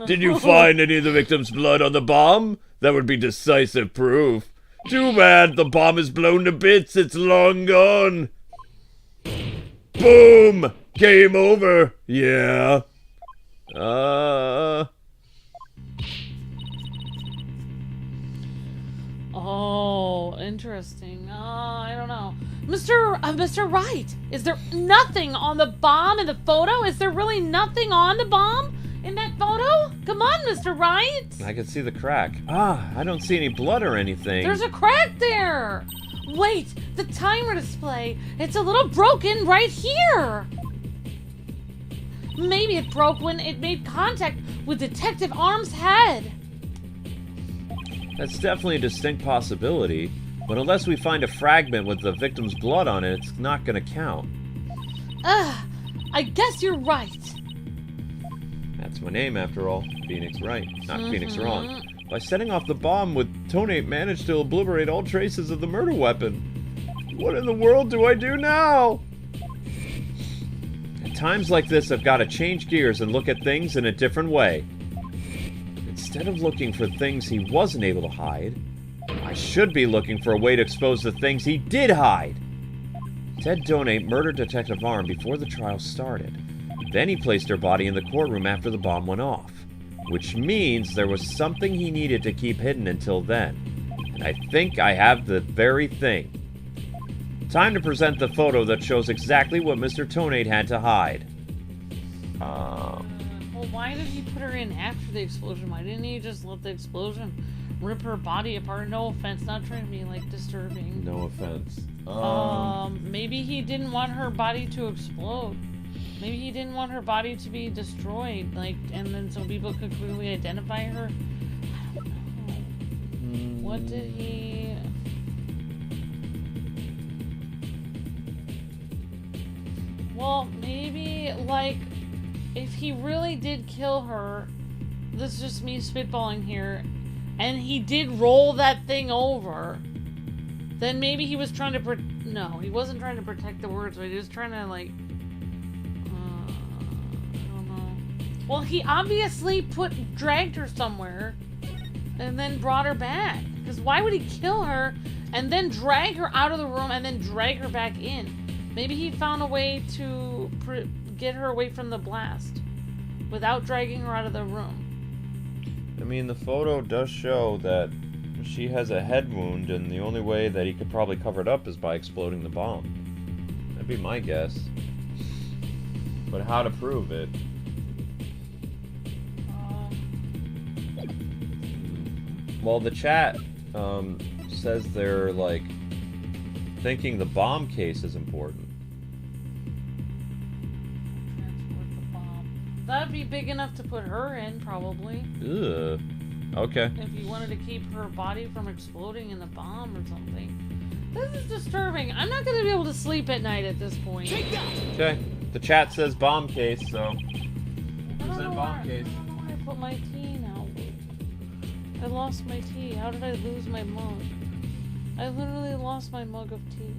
Did you find any of the victim's blood on the bomb? That would be decisive proof. Too bad. The bomb is blown to bits. It's long gone. Boom! Game over. Yeah. Oh, interesting. I don't know. Mr. Wright, is there nothing on the bomb in the photo? Is there really nothing on the bomb in that photo? Come on, Mr. Wright. I can see the crack. I don't see any blood or anything. There's a crack there. Wait, the timer display. It's a little broken right here. Maybe it broke when it made contact with Detective Arm's head. That's definitely a distinct possibility, but unless we find a fragment with the victim's blood on it, it's not gonna count. I guess you're right. That's my name, after all. Phoenix Wright, not Phoenix Wrong. By setting off the bomb, Tonate managed to obliterate all traces of the murder weapon. What in the world do I do now? At times like this, I've got to change gears and look at things in a different way. Instead of looking for things he wasn't able to hide, I should be looking for a way to expose the things he did hide. Ted Tonate murdered Detective Arm before the trial started. Then he placed her body in the courtroom after the bomb went off, which means there was something he needed to keep hidden until then. And I think I have the very thing. Time to present the photo that shows exactly what Mr. Tonate had to hide. Well, why did he put her in after the explosion? Why didn't he just let the explosion rip her body apart? No offense, not trying to be, like, disturbing. No offense. Maybe he didn't want her body to explode. Maybe he didn't want her body to be destroyed, like, and then so people could clearly identify her. I don't know. What did he... Well, maybe, like, if he really did kill her, this is just me spitballing here, and he did roll that thing over, then maybe he was trying to no, he wasn't trying to protect the words, but he was trying to, like, I don't know. Well, he obviously dragged her somewhere, and then brought her back, because why would he kill her, and then drag her out of the room, and then drag her back in? Maybe he found a way to get her away from the blast without dragging her out of the room. I mean, the photo does show that she has a head wound, and the only way that he could probably cover it up is by exploding the bomb. That'd be my guess. But how to prove it? Well, the chat says they're, like, thinking the bomb case is important. Transport the bomb. That'd be big enough to put her in, probably. Ugh. Okay. If you wanted to keep her body from exploding in the bomb or something. This is disturbing. I'm not going to be able to sleep at night at this point. Okay. The chat says bomb case, so... I don't know where I put my tea now. I lost my tea. How did I lose my mug? I literally lost my mug of tea.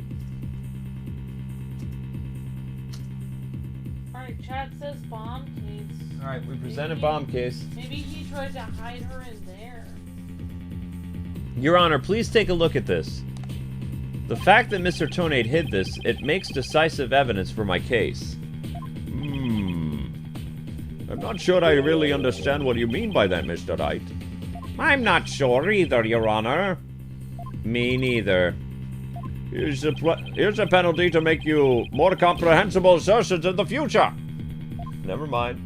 Alright, chat says bomb case. Alright, we presented bomb case. Maybe he tried to hide her in there. Your Honor, please take a look at this. The fact that Mr. Tonate hid this, it makes decisive evidence for my case. I'm not sure I really understand what you mean by that, Mr. Wright. I'm not sure either, Your Honor. Me neither. Here's a penalty to make you more comprehensible assertions in the future. Never mind.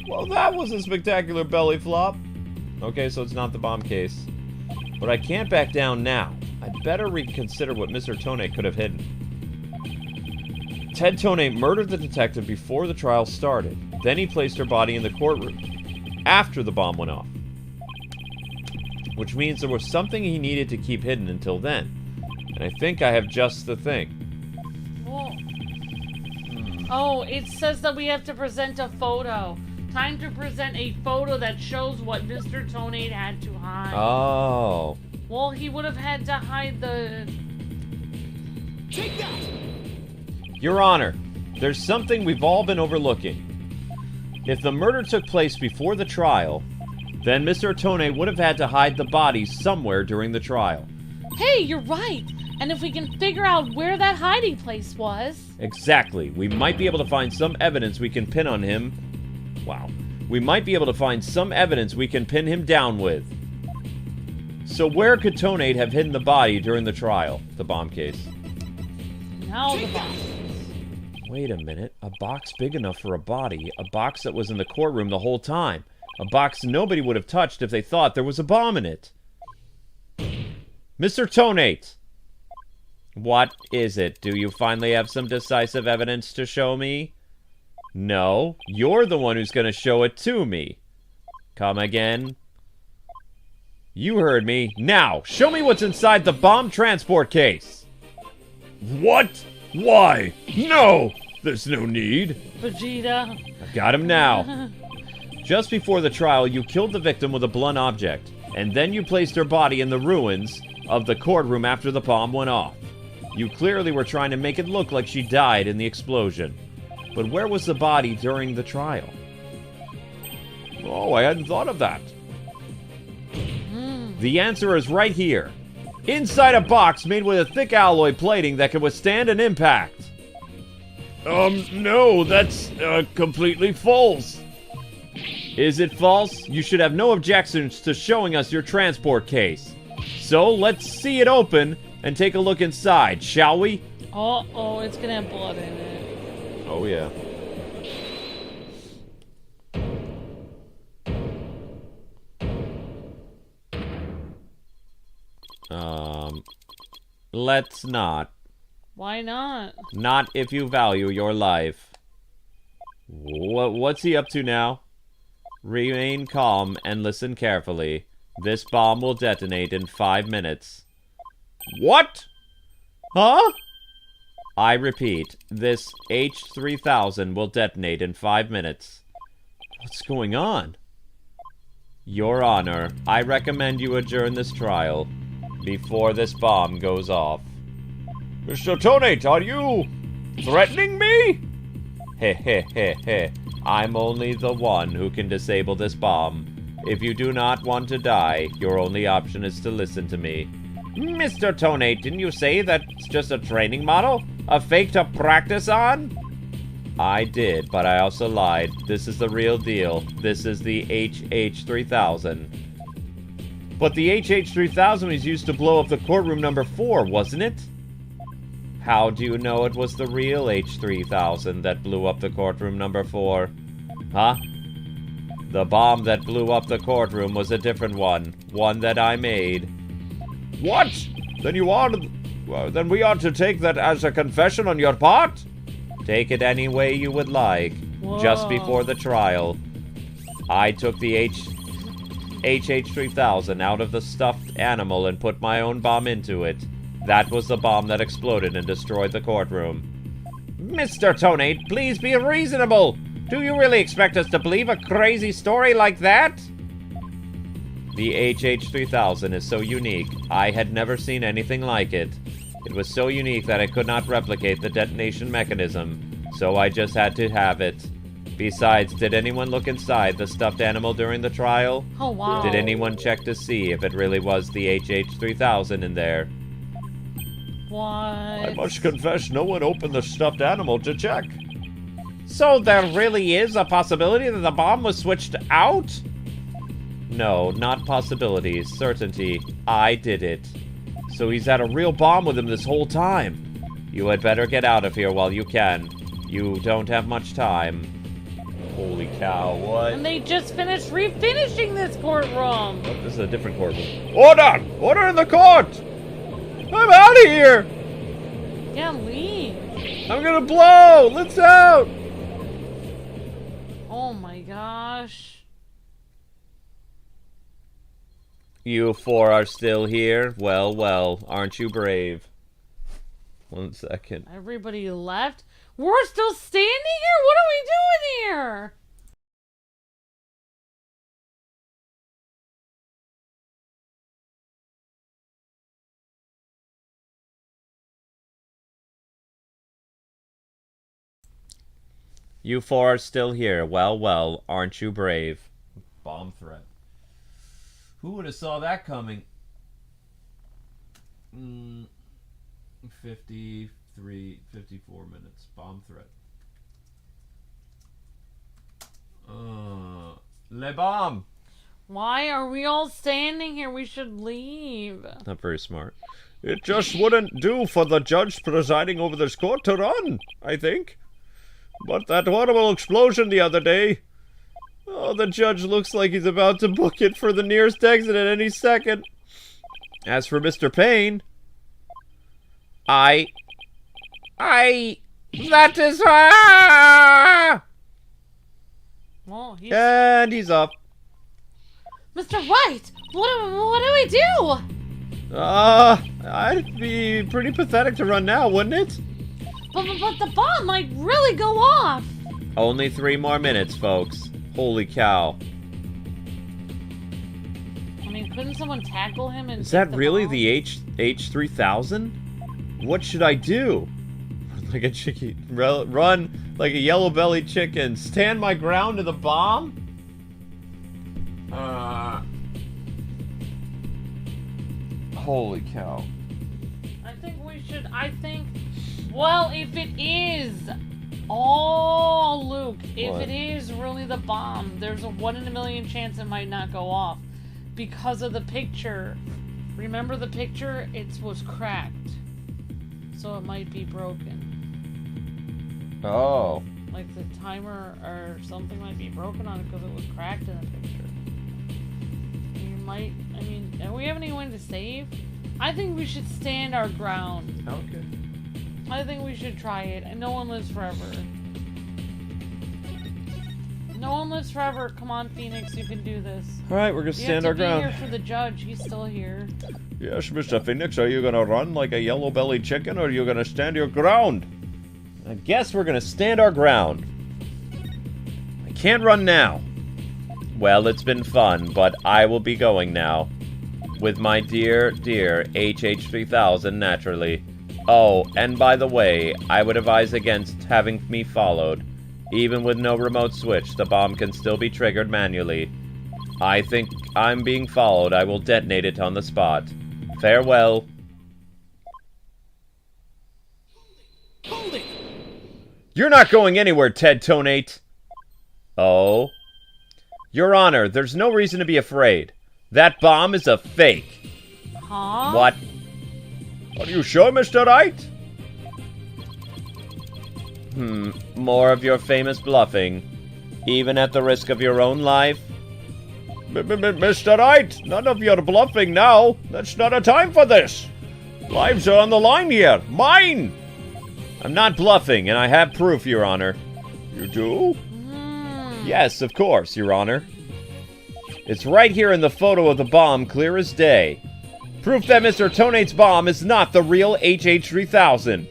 Well, that was a spectacular belly flop. Okay, so it's not the bomb case. But I can't back down now. I'd better reconsider what Mr. Tonate could have hidden. Ted Tonate murdered the detective before the trial started. Then he placed her body in the courtroom after the bomb went off. which means there was something he needed to keep hidden until then. And I think I have just the thing. Well, oh, it says that we have to present a photo. Time to present a photo that shows what Mr. Tonate had to hide. Oh. Well, he would have had to hide the... Take that! Your Honor, there's something we've all been overlooking. If the murder took place before the trial, then Mr. Tonate would have had to hide the body somewhere during the trial. Hey, you're right! And if we can figure out where that hiding place was... Exactly. We might be able to find some evidence we can pin on him. Wow. We might be able to find some evidence we can pin him down with. So where could Tonate have hidden the body during the trial? The bomb case. Now the box. Wait a minute. A box big enough for a body. A box that was in the courtroom the whole time. A box nobody would have touched if they thought there was a bomb in it. Mr. Tonate! What is it? Do you finally have some decisive evidence to show me? No, you're the one who's going to show it to me. Come again? You heard me. Now, show me what's inside the bomb transport case. What? Why? No! There's no need. Vegeta. I got him now. Just before the trial, you killed the victim with a blunt object, and then you placed her body in the ruins of the courtroom after the bomb went off. You clearly were trying to make it look like she died in the explosion. But where was the body during the trial? Oh, I hadn't thought of that. The answer is right here. Inside a box made with a thick alloy plating that can withstand an impact. No, that's completely false. Is it false? You should have no objections to showing us your transport case. So, let's see it open and take a look inside, shall we? Oh, it's gonna have blood in it. Oh, yeah. Let's not. Why not? Not if you value your life. What's he up to now? Remain calm and listen carefully. This bomb will detonate in 5 minutes. What? Huh? I repeat, this H-3000 will detonate in 5 minutes. What's going on? Your Honor, I recommend you adjourn this trial before this bomb goes off. Mr. Tonate, are you threatening me? Heh. I'm only the one who can disable this bomb. If you do not want to die, your only option is to listen to me. Mr. Tonate, didn't you say that's just a training model? A fake to practice on? I did, but I also lied. This is the real deal. This is the HH-3000. But the HH-3000 was used to blow up the courtroom number 4, wasn't it? How do you know it was the real H-3000 that blew up the courtroom number 4? Huh? The bomb that blew up the courtroom was a different one. One that I made. What? Then we ought to take that as a confession on your part? Take it any way you would like. Whoa. Just before the trial, I took the HH-3000 out of the stuffed animal and put my own bomb into it. That was the bomb that exploded and destroyed the courtroom. Mr. Tonate, please be reasonable! Do you really expect us to believe a crazy story like that? The HH-3000 is so unique. I had never seen anything like it. It was so unique that I could not replicate the detonation mechanism, so I just had to have it. Besides, did anyone look inside the stuffed animal during the trial? Oh, wow. Did anyone check to see if it really was the HH-3000 in there? What? I must confess, no one opened the stuffed animal to check. So there really is a possibility that the bomb was switched out? No, not possibilities. Certainty. I did it. So he's had a real bomb with him this whole time. You had better get out of here while you can. You don't have much time. Holy cow, what? And they just finished refinishing this courtroom. Oh, this is a different courtroom. Order! Order in the court! I'm out of here! Yeah, leave. I'm gonna blow! Let's out! Oh my gosh. You four are still here? Well, well, aren't you brave? 1 second. Everybody left? We're still standing here? What are we doing here? You four are still here. Well, well, aren't you brave? Bomb threat. Who would have saw that coming? 54 minutes. Bomb threat. Le bomb! Why are we all standing here? We should leave. Not very smart. It just wouldn't do for the judge presiding over this court to run, I think. But that horrible explosion the other day... Oh, the judge looks like he's about to book it for the nearest exit at any second. As for Mr. Payne... That is... Well, And he's up. Mr. Wright! What do we do? I'd be pretty pathetic to run now, wouldn't it? But the bomb might really go off! Only 3 more minutes, folks. Holy cow. I mean, couldn't someone tackle him and Is that take really bomb? the H3000? What should I do? Like a chicken, run like a yellow-bellied chicken. Stand my ground to the bomb? Holy cow. Well, if it is... Oh, Luke, if What? it is really the bomb, there's a 1 in a million chance it might not go off. Because of the picture. Remember the picture? It was cracked. So it might be broken. Oh. Like the timer or something might be broken on it because it was cracked in the picture. You might, I mean, do we have anyone to save? I think we should stand our ground. Okay. I think we should try it. And no one lives forever. No one lives forever. Come on, Phoenix, you can do this. Alright, we're gonna stand our You have ground. to be here for the judge. He's still here. Yes, Mr. Phoenix, are you gonna run like a yellow-bellied chicken, or are you gonna stand your ground? I guess we're gonna stand our ground. I can't run now. Well, it's been fun, but I will be going now. With my dear, dear HH3000, naturally. Oh, and by the way, I would advise against having me followed. Even with no remote switch, the bomb can still be triggered manually. I think I'm being followed. I will detonate it on the spot. Farewell. Hold it! You're not going anywhere, Ted Tonate. Oh. Your Honor, there's no reason to be afraid. That bomb is a fake. Huh? What? Are you sure, Mr. Wright? More of your famous bluffing. Even at the risk of your own life? Mr. Wright, none of your bluffing now. That's not a time for this. Lives are on the line here. Mine! I'm not bluffing, and I have proof, Your Honor. You do? Yes, of course, Your Honor. It's right here in the photo of the bomb, clear as day. Proof that Mr. Tonate's bomb is not the real HH3000.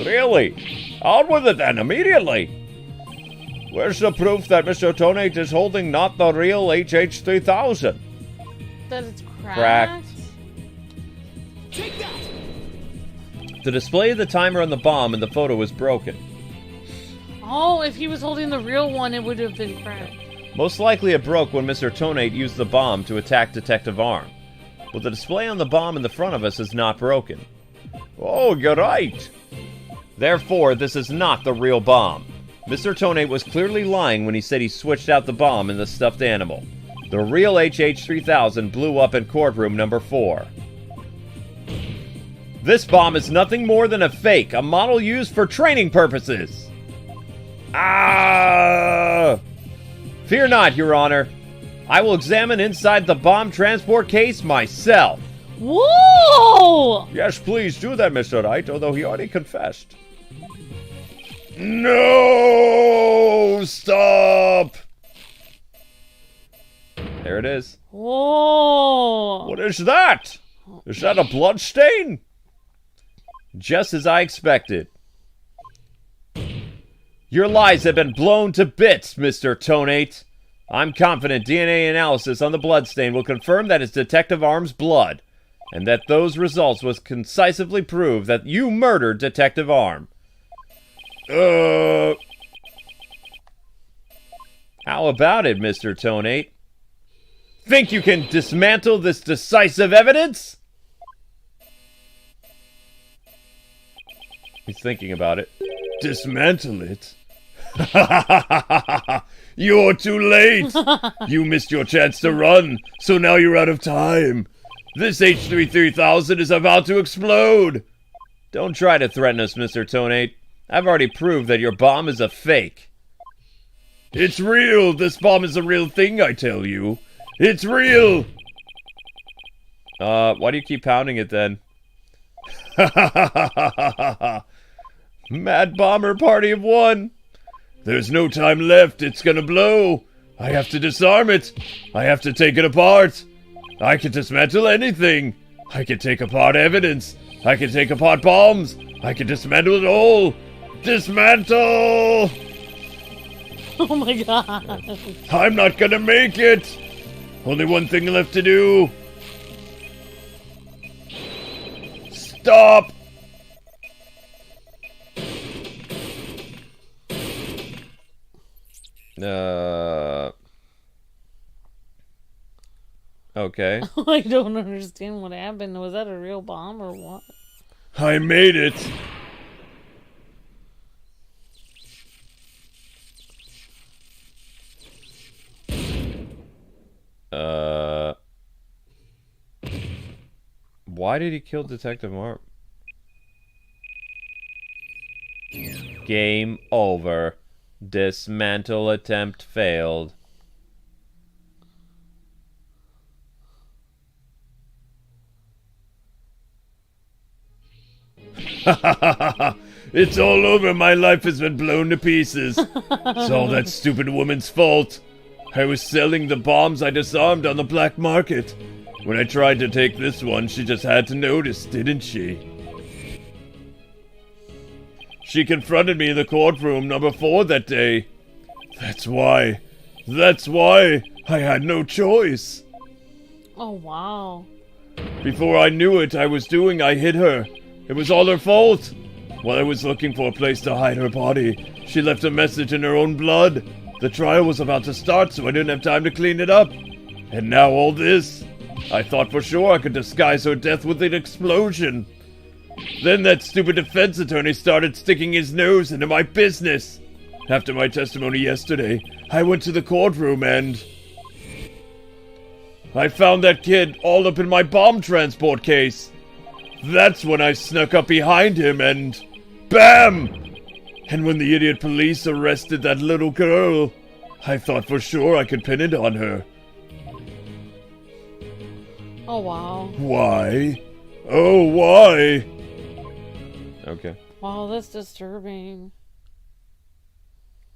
Really? Out with it then, immediately. Where's the proof that Mr. Tonate is holding not the real HH3000? That it's cracked? Cracked. Take that! The display of the timer on the bomb in the photo is broken. Oh, if he was holding the real one, it would have been cracked. Most likely it broke when Mr. Tonate used the bomb to attack Detective Arm. But the display on the bomb in the front of us is not broken. Oh, you're right. Therefore, this is not the real bomb. Mr. Tonate was clearly lying when he said he switched out the bomb in the stuffed animal. The real HH3000 blew up in courtroom number 4. This bomb is nothing more than a fake, a model used for training purposes. Ah! Fear not, Your Honor. I will examine inside the bomb transport case myself. Whoa! Yes, please do that, Mr. Wright, although he already confessed. No! Stop! There it is. Whoa! What is that? Is that a blood stain? Just as I expected. Your lies have been blown to bits, Mr. Tonate. I'm confident DNA analysis on the bloodstain will confirm that it's Detective Arm's blood, and that those results will concisely prove that you murdered Detective Arm. How about it, Mr. Tonate? Think you can dismantle this decisive evidence? He's thinking about it. Dismantle it? You're too late! You missed your chance to run, so now you're out of time. This H-3000 is about to explode! Don't try to threaten us, Mr. Tonate. I've already proved that your bomb is a fake. It's real! This bomb is a real thing, I tell you. It's real! Why do you keep pounding it then? Mad Bomber Party of One! There's no time left, it's gonna blow! I have to disarm it! I have to take it apart! I can dismantle anything! I can take apart evidence! I can take apart bombs! I can dismantle it all! Dismantle! Oh my god. I'm not gonna make it! Only one thing left to do! Stop! Okay. I don't understand what happened. Was that a real bomb or what? I made it! Why did he kill Detective Mark? Game over. Dismantle attempt failed. It's all over. My life has been blown to pieces. It's all that stupid woman's fault. I was selling the bombs I disarmed on the black market. When I tried to take this one, she just had to notice, didn't she? She confronted me in the courtroom number 4 that day. That's why I had no choice. Oh, wow. Before I knew it, I hit her. It was all her fault. While I was looking for a place to hide her body, she left a message in her own blood. The trial was about to start, so I didn't have time to clean it up. And now all this. I thought for sure I could disguise her death with an explosion. Then that stupid defense attorney started sticking his nose into my business. After my testimony yesterday, I went to the courtroom and I found that kid all up in my bomb transport case. That's when I snuck up behind him and BAM! And when the idiot police arrested that little girl, I thought for sure I could pin it on her. Oh, wow. Why? Oh, why? Okay. Wow, that's disturbing.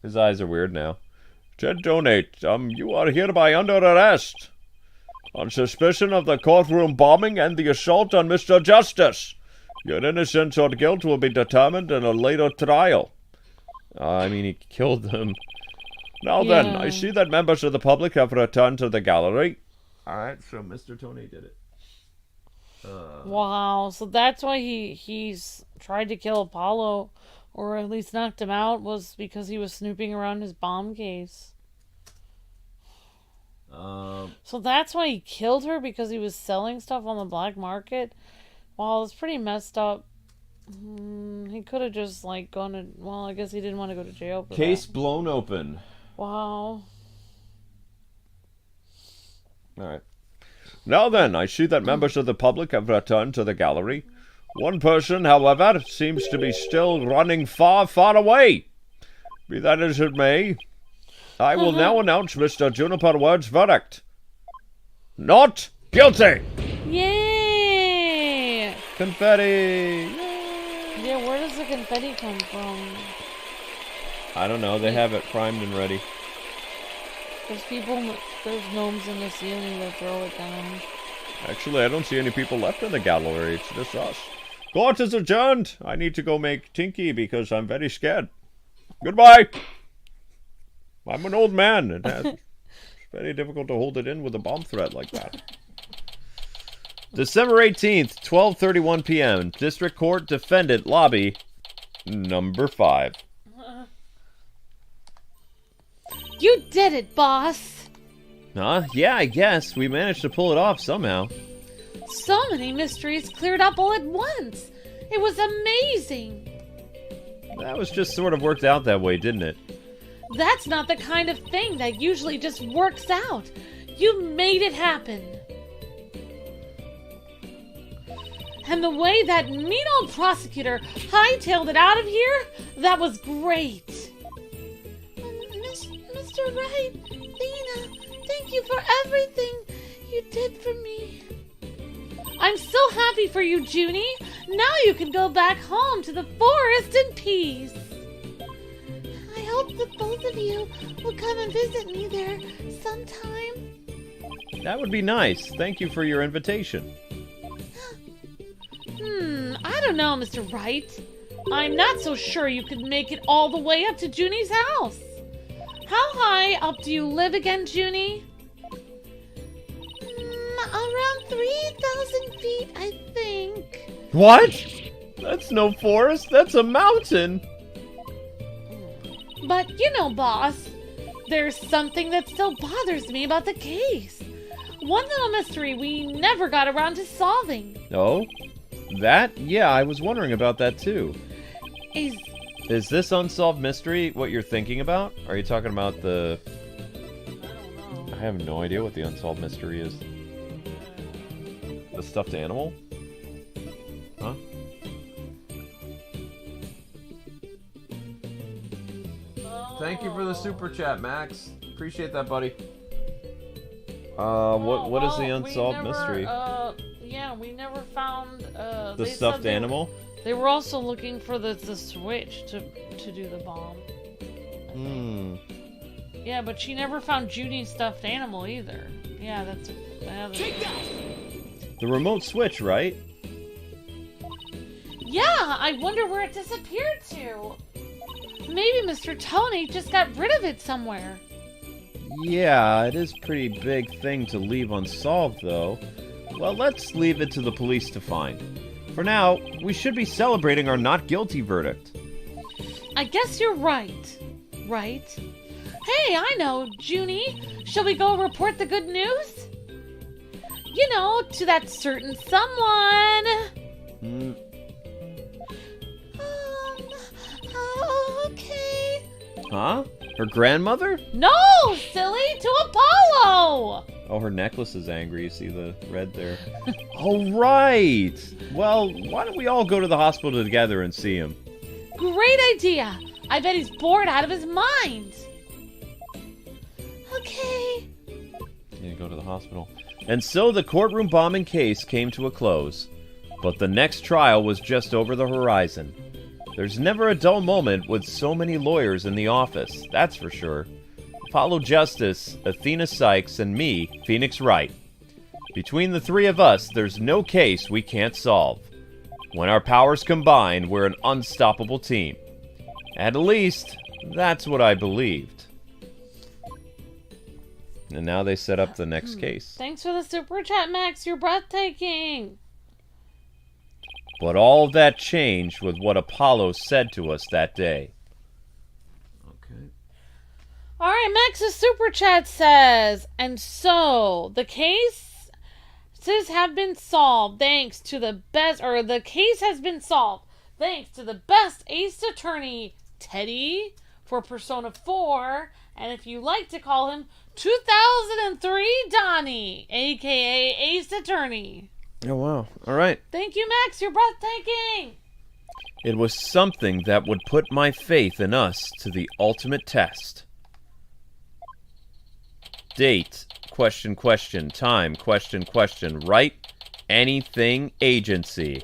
His eyes are weird now. Tonate, you are hereby under arrest. On suspicion of the courtroom bombing and the assault on Mr. Justice. Your innocence or guilt will be determined in a later trial. I mean, he killed them. Now then, I see that members of the public have returned to the gallery. Alright, so Mr. Tonate did it. Wow, so that's why he's tried to kill Apollo, or at least knocked him out, was because he was snooping around his bomb case. So that's why he killed her, because he was selling stuff on the black market? Wow, it's pretty messed up. He could have just, like, gone to... Well, I guess he didn't want to go to jail for Case that. blown open. Wow. Alright. Now then, I see that members of the public have returned to the gallery. One person, however, seems to be still running far, far away. Be that as it may, I will now announce Mr. Juniper Word's verdict. Not guilty! Yay! Confetti! Yeah, where does the confetti come from? I don't know, they have it primed and ready. There's people There's gnomes in the ceiling that throw it down. Actually, I don't see any people left in the gallery. It's just us. Court is adjourned. I need to go make Jinkie because I'm very scared. Goodbye. I'm an old man. It's very difficult to hold it in with a bomb threat like that. December 18th, 12:31 p.m. District Court Defendant Lobby number 5. You did it, boss! Yeah, I guess. We managed to pull it off somehow. So many mysteries cleared up all at once. It was amazing. That was just sort of worked out that way, didn't it? That's not the kind of thing that usually just works out. You made it happen. And the way that mean old prosecutor hightailed it out of here, that was great. Mr. Wright, Lena, thank you for everything you did for me. I'm so happy for you, Junie. Now you can go back home to the forest in peace. I hope that both of you will come and visit me there sometime. That would be nice. Thank you for your invitation. I don't know, Mr. Wright. I'm not so sure you could make it all the way up to Junie's house. How high up do you live again, Junie? Around 3,000 feet, I think. What? That's no forest. That's a mountain. But, you know, boss, there's something that still bothers me about the case. One little mystery we never got around to solving. Oh? That? Yeah, I was wondering about that too. Is this unsolved mystery what you're thinking about? Are you talking about the... I don't know. I have no idea what the unsolved mystery is. The stuffed animal? Huh? Thank you for the super chat, Max. Appreciate that, buddy. What is the unsolved mystery? Yeah, we never found The stuffed animal? They were also looking for the switch to do the bomb. Yeah, but she never found Judy's stuffed animal either. Yeah, that's another. Take that! The remote switch, right? Yeah, I wonder where it disappeared to. Maybe Mr. Tonate just got rid of it somewhere. Yeah, it is a pretty big thing to leave unsolved, though. Well, let's leave it to the police to find. For now, we should be celebrating our not guilty verdict. I guess you're right. Right? Hey, I know, Junie. Shall we go report the good news? You know, to that certain someone. Okay. Huh? Her grandmother? No, silly, to Apollo! Oh, her necklace is angry. You see the red there. Oh, right. Well, why don't we all go to the hospital together and see him? Great idea. I bet he's bored out of his mind. Okay. Yeah, go to the hospital. And so the courtroom bombing case came to a close. But the next trial was just over the horizon. There's never a dull moment with so many lawyers in the office, that's for sure. Apollo Justice, Athena Sykes, and me, Phoenix Wright. Between the three of us, there's no case we can't solve. When our powers combine, we're an unstoppable team. At least, that's what I believed. And now they set up the next case. Thanks for the super chat, Max. You're breathtaking. But all of that changed with what Apollo said to us that day. Okay. Alright, Max's super chat says, and so, the cases have been solved thanks to the best, or the case has been solved thanks to the best ace attorney, Teddy, for Persona 4, and if you like to call him, 2003 Donnie, aka Ace Attorney. Oh, wow. All right. Thank you, Max. You're breathtaking. It was something that would put my faith in us to the ultimate test. Date, question, time, question, right, anything, agency.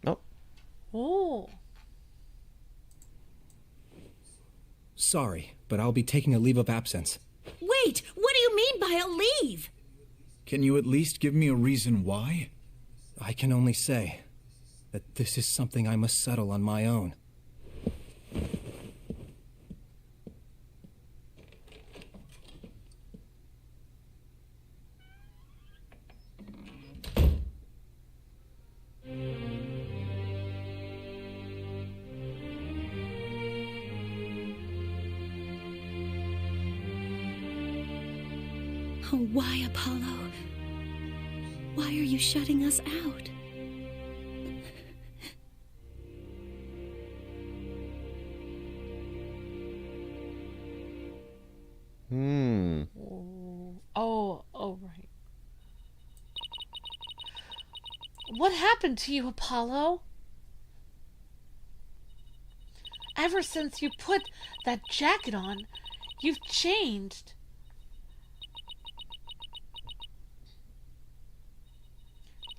Oh. Ooh. Sorry. but I'll be taking a leave of absence. Wait, what do you mean by a leave? Can you at least give me a reason why? I can only say that this is something I must settle on my own. Oh, why, Apollo? Why are you shutting us out? Oh, right. What happened to you, Apollo? Ever since you put that jacket on, you've changed.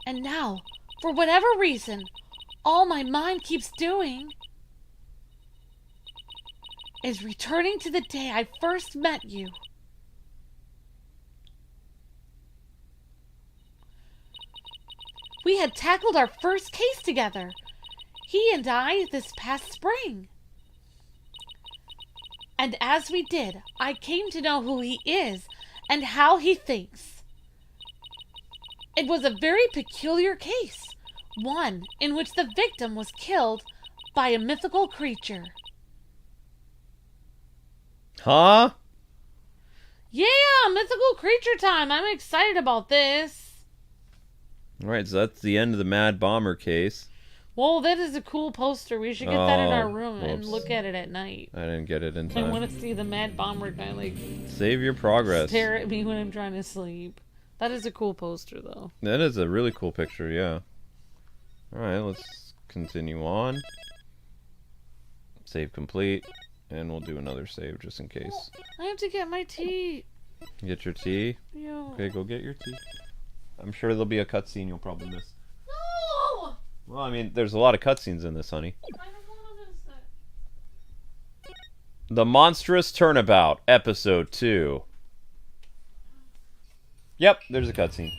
And now, for whatever reason, all my mind keeps doing is returning to the day I first met you. We had tackled our first case together, he and I, this past spring. And as we did, I came to know who he is and how he thinks. It was a very peculiar case, one in which the victim was killed by a mythical creature. Huh? Yeah, mythical creature time. I'm excited about this. Alright, so that's the end of the Mad Bomber case. Well, that is a cool poster. We should get that in our room and whoops. look at it at night. I didn't get it in I time. want to see the Mad Bomber guy, like, Save your progress. stare at me when I'm trying to sleep. That is a cool poster, though. That is a really cool picture, yeah. Alright, let's continue on. Save complete. And we'll do another save just in case. I have to get my tea. Get your tea? Yeah. Okay, go get your tea. I'm sure there'll be a cutscene you'll probably miss. No! Well, I mean, there's a lot of cutscenes in this, honey. I don't want to miss it. The Monstrous Turnabout, Episode 2. Yep, there's a cutscene.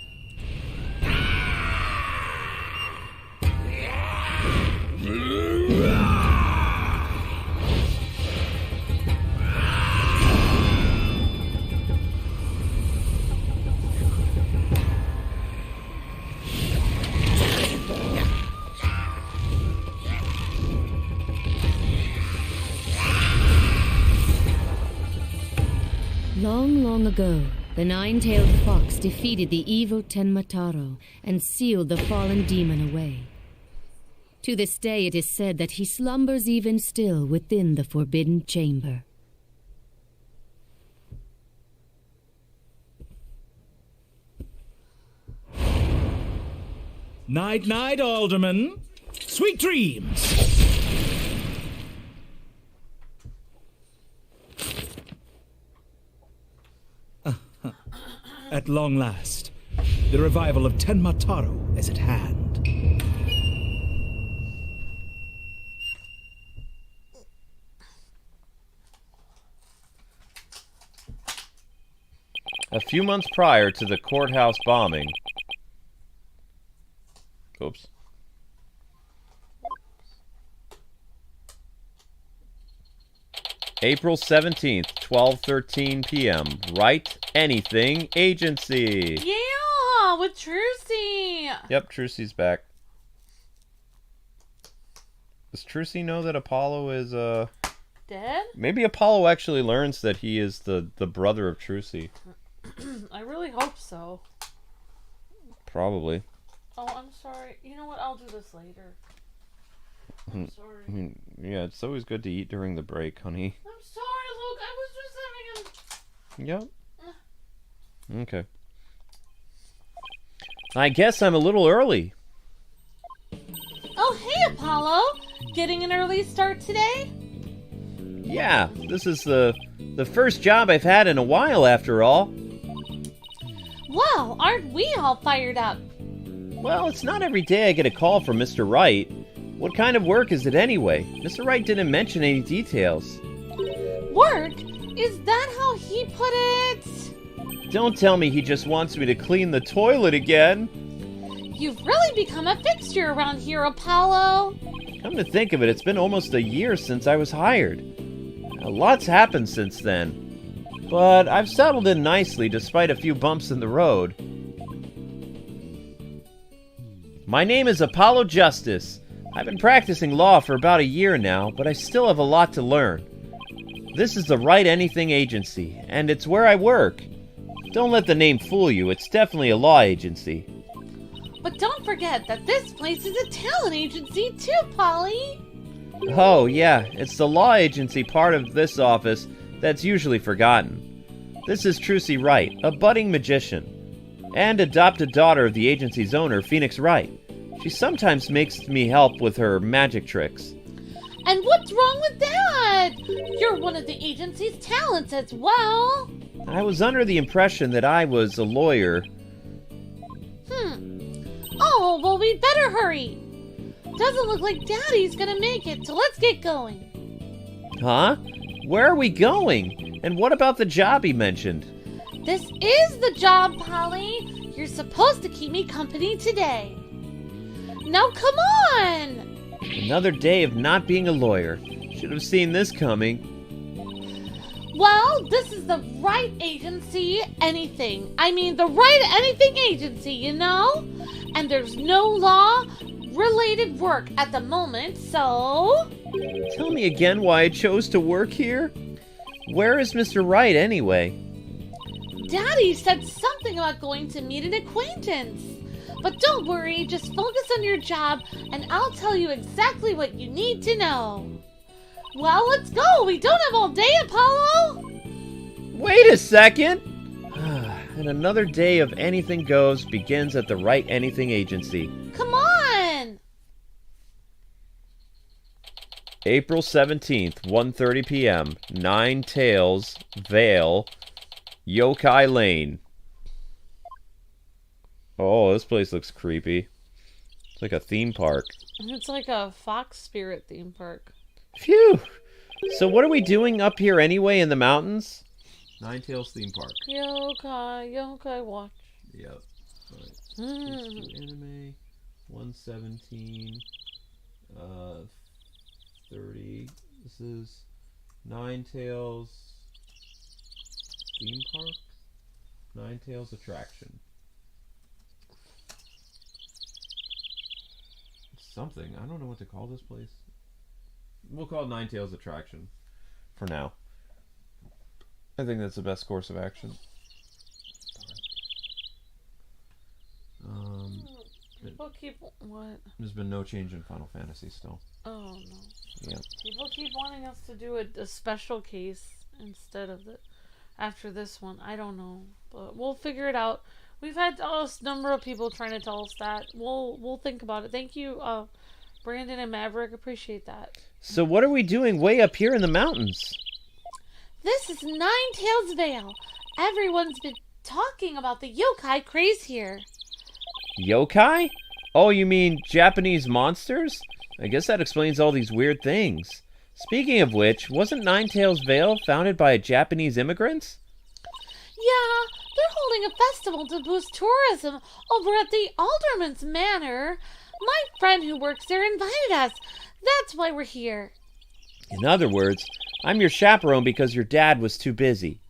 Long, long ago, the nine-tailed fox defeated the evil Tenmataro and sealed the fallen demon away. To this day, it is said that he slumbers even still within the forbidden chamber. Night, night, Alderman. Sweet dreams. At long last, the revival of Tenmataro is at hand. A few months prior to the courthouse bombing... Oops. April 17th, 12:13 p.m. Wright Anything Agency. Yeah, with Trucy. Yep, Trucy's back. Does Trucy know that Apollo is, Dead? Maybe Apollo actually learns that he is the brother of Trucy. I really hope so. Probably. Oh, I'm sorry. You know what? I'll do this later. I'm sorry. Yeah, it's always good to eat during the break, honey. I'm sorry, Luke. I was just having Yep. Okay. I guess I'm a little early. Oh, hey, Apollo. Getting an early start today? Yeah, this is the first job I've had in a while, after all. Wow, aren't we all fired up? Well, it's not every day I get a call from Mr. Wright. What kind of work is it anyway? Mr. Wright didn't mention any details. Work? Is that how he put it? Don't tell me he just wants me to clean the toilet again. You've really become a fixture around here, Apollo. Come to think of it, it's been almost a year since I was hired. A lot's happened since then. But I've settled in nicely despite a few bumps in the road. My name is Apollo Justice. I've been practicing law for about a year now, but I still have a lot to learn. This is the Wright Anything Agency, and it's where I work. Don't let the name fool you, it's definitely a law agency. But don't forget that this place is a talent agency too, Polly. Oh, yeah, it's the law agency part of this office that's usually forgotten. This is Trucy Wright, a budding magician, and adopted daughter of the agency's owner, Phoenix Wright. She sometimes makes me help with her magic tricks. And what's wrong with that? You're one of the agency's talents as well. I was under the impression that I was a lawyer. Oh, well, we'd better hurry. Doesn't look like Daddy's gonna make it, so let's get going. Huh? Where are we going? And what about the job he mentioned? This is the job, Polly. You're supposed to keep me company today. Now come on! Another day of not being a lawyer. Should have seen this coming. Well, this is the Wright Agency Anything. The Wright Anything Agency, you know? And there's no law-related work at the moment, so... Tell me again why I chose to work here? Where is Mr. Wright, anyway? Daddy said something about going to meet an acquaintance. But don't worry, just focus on your job, and I'll tell you exactly what you need to know. Well, let's go! We don't have all day, Apollo! Wait a second! And another day of anything goes begins at the Wright Anything Agency. Come on! April 17th, 1:30 p.m. Nine Tails, Vale, Yokai Lane. Oh, this place looks creepy. It's like a theme park. It's like a Fox Spirit theme park. Phew! So what are we doing up here anyway in the mountains? Nine Tails theme park. Yokai watch. Yep. Right. Anime. 117. 30. This is Nine Tails theme park? Nine Tails attraction. Something. I don't know what to call this place. We'll call it Nine Tails attraction for now. I think that's the best course of action. People keep... What? There's been no change in Final Fantasy still. Oh, no. Yeah. People keep wanting us to do a special case instead of after this one. I don't know. But we'll figure it out. We've had a number of people trying to tell us that. We'll think about it. Thank you, Brandon and Maverick. Appreciate that. So what are we doing way up here in the mountains? This is Nine Tails Vale. Everyone's been talking about the yokai craze here. Yokai? Oh, you mean Japanese monsters? I guess that explains all these weird things. Speaking of which, wasn't Nine Tails Vale founded by Japanese immigrants? Yeah, they're holding a festival to boost tourism over at the Alderman's Manor. My friend who works there invited us. That's why we're here. In other words, I'm your chaperone because your dad was too busy.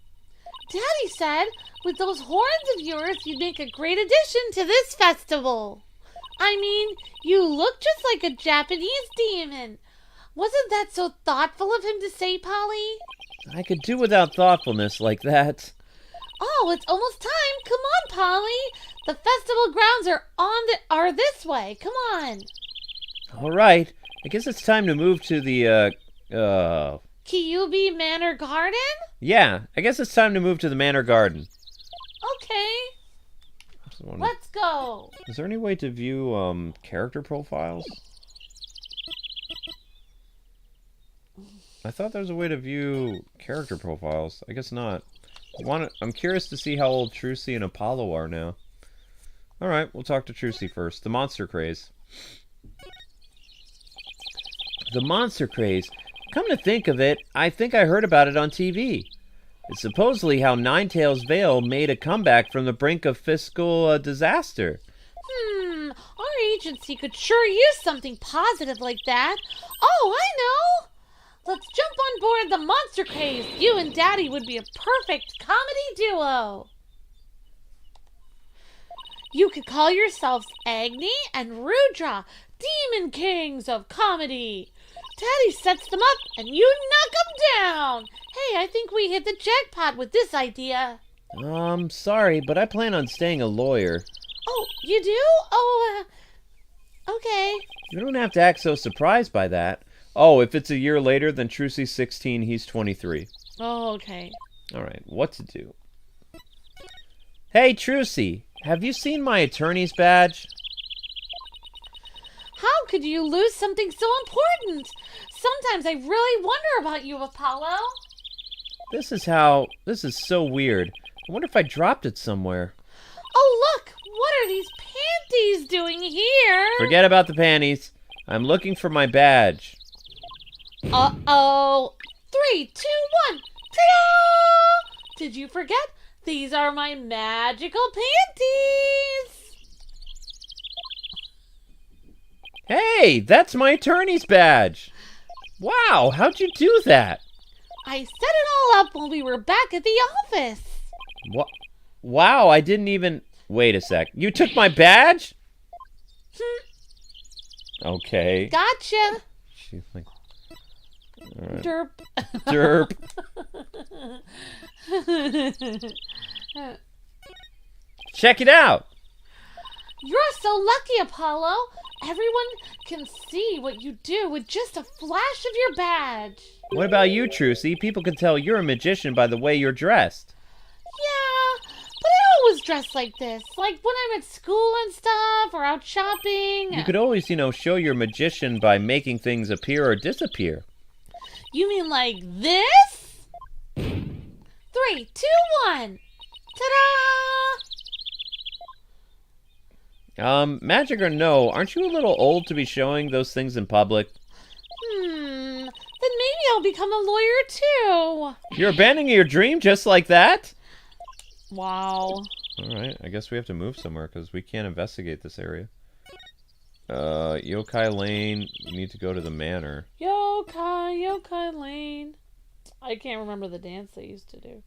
Daddy said, with those horns of yours, you'd make a great addition to this festival. You look just like a Japanese demon. Wasn't that so thoughtful of him to say, Polly? I could do without thoughtfulness like that. Oh, it's almost time. Come on, Polly. The festival grounds are this way. Come on. All right. I guess it's time to move to the, Kyubi Manor Garden? Yeah, I guess it's time to move to the Manor Garden. Okay. Let's go. Is there any way to view, character profiles? I thought there was a way to view character profiles. I guess not. I'm curious to see how old Trucy and Apollo are now. Alright, we'll talk to Trucy first. The monster craze. The monster craze. Come to think of it, I think I heard about it on TV. It's supposedly how Ninetales Vale made a comeback from the brink of fiscal disaster. Our agency could sure use something positive like that. Oh, I know! Let's jump on board the monster craze. You and Daddy would be a perfect comedy duo. You could call yourselves Agni and Rudra, Demon Kings of Comedy. Daddy sets them up and you knock them down. Hey, I think we hit the jackpot with this idea. Sorry, but I plan on staying a lawyer. Oh, you do? Oh, okay. You don't have to act so surprised by that. Oh, if it's a year later, then Trucy's 16, he's 23. Oh, okay. Alright, what to do? Hey, Trucy, have you seen my attorney's badge? How could you lose something so important? Sometimes I really wonder about you, Apollo. This is so weird. I wonder if I dropped it somewhere. Oh, look! What are these panties doing here? Forget about the panties. I'm looking for my badge. Uh-oh. 3, 2, 1. Ta-da! Did you forget? These are my magical panties. Hey, that's my attorney's badge. Wow, how'd you do that? I set it all up when we were back at the office. What? Wow, I didn't even... Wait a sec. You took my badge? Okay. Gotcha. She's like... All right. Derp. Derp. Check it out. You're so lucky, Apollo. Everyone can see what you do with just a flash of your badge. What about you, Trucy? People can tell you're a magician by the way you're dressed. Yeah, but I always dress like this. Like when I'm at school and stuff, or out shopping. You could always, show you're a magician by making things appear or disappear. You mean like this? 3, 2, 1. Ta-da! Magic or no, aren't you a little old to be showing those things in public? Then maybe I'll become a lawyer too. You're abandoning your dream just like that? Wow. Alright, I guess we have to move somewhere because we can't investigate this area. Yokai Lane, we need to go to the Manor. Yokai Lane. I can't remember the dance they used to do.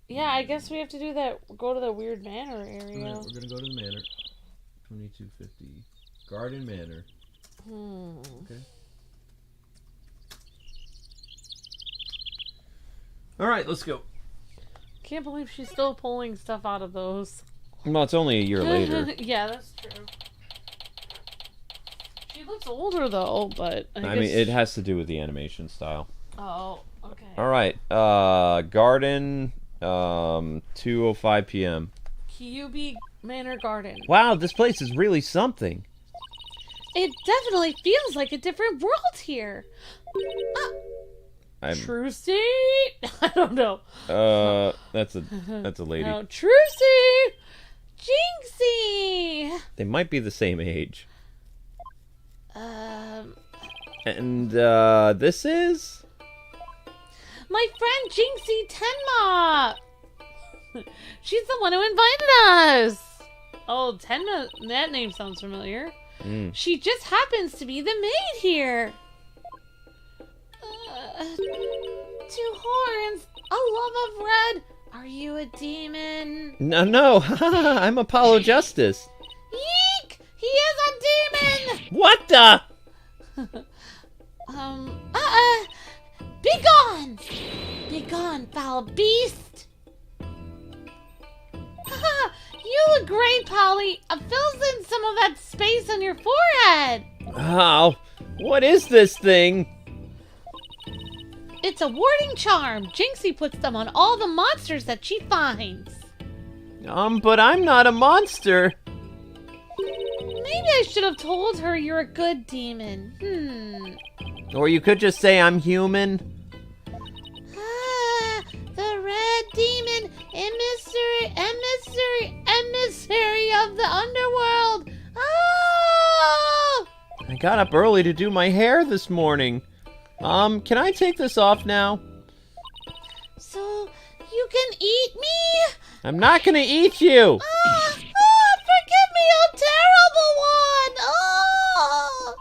Yeah, I guess we have to do that, go to the weird Manor area. Alright, we're gonna go to the Manor. 2250. Garden Manor. Okay. Alright, let's go. Can't believe she's still pulling stuff out of those. Well, it's only a year later. Yeah, that's true. She looks older though, but I mean, it has to do with the animation style. Oh, okay. Alright, Garden, 2:05 p.m. QB Manor Garden. Wow, this place is really something. It definitely feels like a different world here. Trucy? I don't know. That's a lady. No, Trucy! Jinxie! They might be the same age. And, this is? My friend Jinxie Tenma! She's the one who invited us! Oh, Tenma, that name sounds familiar. She just happens to be the maid here. 2 horns, a love of red. Are you a demon? No, I'm Apollo Justice. Yeek! He is a demon! What the? Be gone! Be gone, foul beast! Haha, you look great, Polly. Fills in some of that space on your forehead. Oh, what is this thing? It's a warding charm. Jinxie puts them on all the monsters that she finds. But I'm not a monster. Maybe I should have told her you're a good demon. Or you could just say I'm human. The red demon, emissary of the underworld. Oh! I got up early to do my hair this morning. Can I take this off now? So, You can eat me? I'm not gonna eat you! Forgive me, oh terrible one! Oh!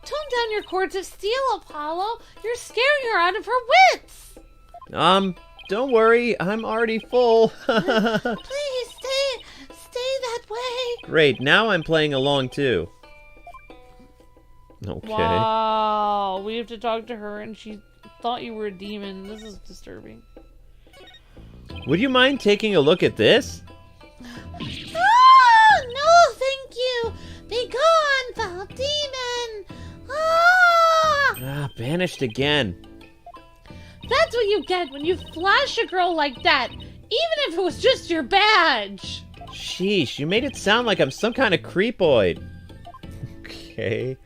Tone down your cords of steel, Apollo. You're scaring her out of her wits. Don't worry. I'm already full. Please stay that way. Great, now I'm playing along too. Okay. Wow, we have to talk to her and she thought you were a demon. This is disturbing. Would you mind taking a look at this? Ah, no, thank you. Be gone, foul demon. Banished again. That's what you get when you flash a girl like that, even if it was just your badge. Sheesh, you made it sound like I'm some kind of creepoid. Okay.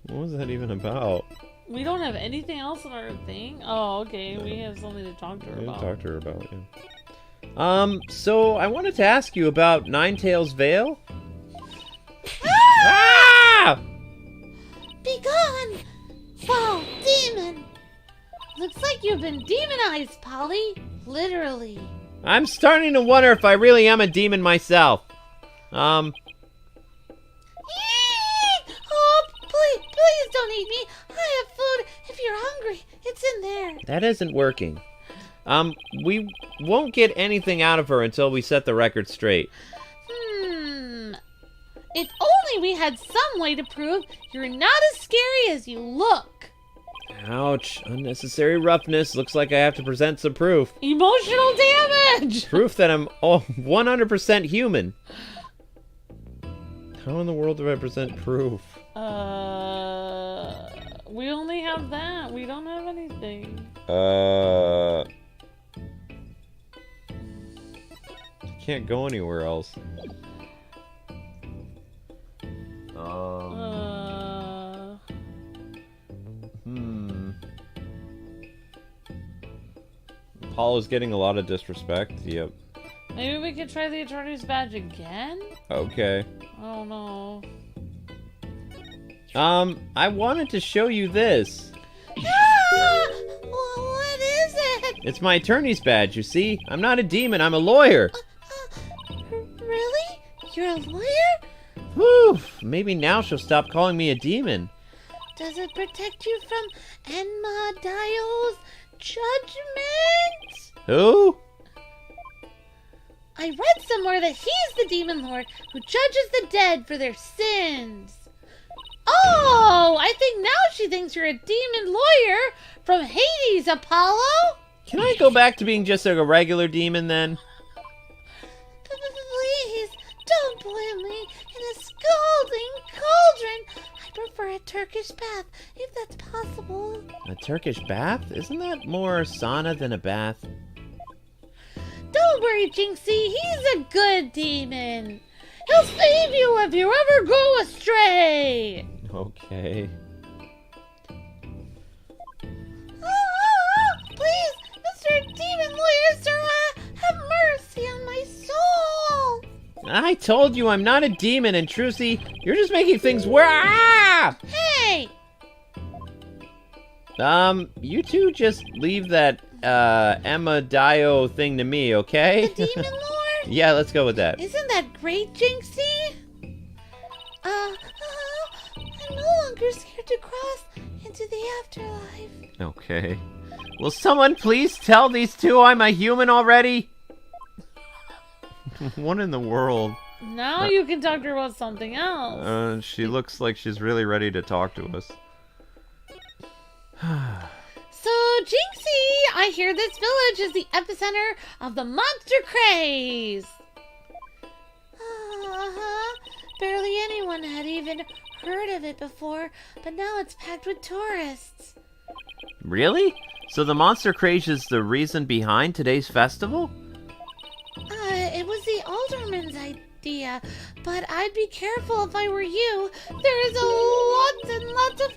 What was that even about? We don't have anything else in our thing? Oh, okay. We have something to talk to her about. Talk to her about, yeah. So I wanted to ask you about Ninetail's Veil. Ah! Be gone, foul demon. Looks like you've been demonized, Polly. Literally. I'm starting to wonder if I really am a demon myself. Oh, please don't eat me. I have food. If you're hungry, it's in there. That isn't working. We won't get anything out of her until we set the record straight. If only we had some way to prove you're not as scary as you look. Ouch. Unnecessary roughness. Looks like I have to present some proof. Emotional damage! Proof that I'm 100% human. How in the world do I present proof? We only have that. We don't have anything. Can't go anywhere else. Apollo's getting a lot of disrespect. Yep. Maybe we could try the attorney's badge again? Okay. I don't know. I wanted to show you this. What is it? It's my attorney's badge, you see? I'm not a demon, I'm a lawyer. Really? You're a lawyer? Whew, maybe now she'll stop calling me a demon. Does it protect you from Enma-Dio's judgment? Who? I read somewhere that he's the demon lord who judges the dead for their sins. Oh, I think now she thinks you're a demon lawyer from Hades, Apollo. Can I go back to being just a regular demon then? Please, don't boil me in a scalding cauldron. I prefer a Turkish bath, if that's possible. A Turkish bath? Isn't that more sauna than a bath? Don't worry, Jinkie. He's a good demon. He'll save you if you ever go astray. Okay. Please, Mr. Demon Lawyer, sir, have mercy on my soul. I told you I'm not a demon, and Trucy, you're just making things worse. Ah! Hey! You two just leave that, Enma-Dio thing to me, okay? The Demon Lord? Yeah, let's go with that. Isn't that great, Jinkie? I'm no longer scared to cross into the afterlife. Okay. Will someone please tell these two I'm a human already? What in the world? Now you can talk to her about something else. She looks like she's really ready to talk to us. So, Jinkie, I hear this village is the epicenter of the monster craze. Barely anyone had even heard of it before, but now it's packed with tourists. Really? So the monster craze is the reason behind today's festival? It was the alderman's idea, but I'd be careful if I were you. There's lots and lots of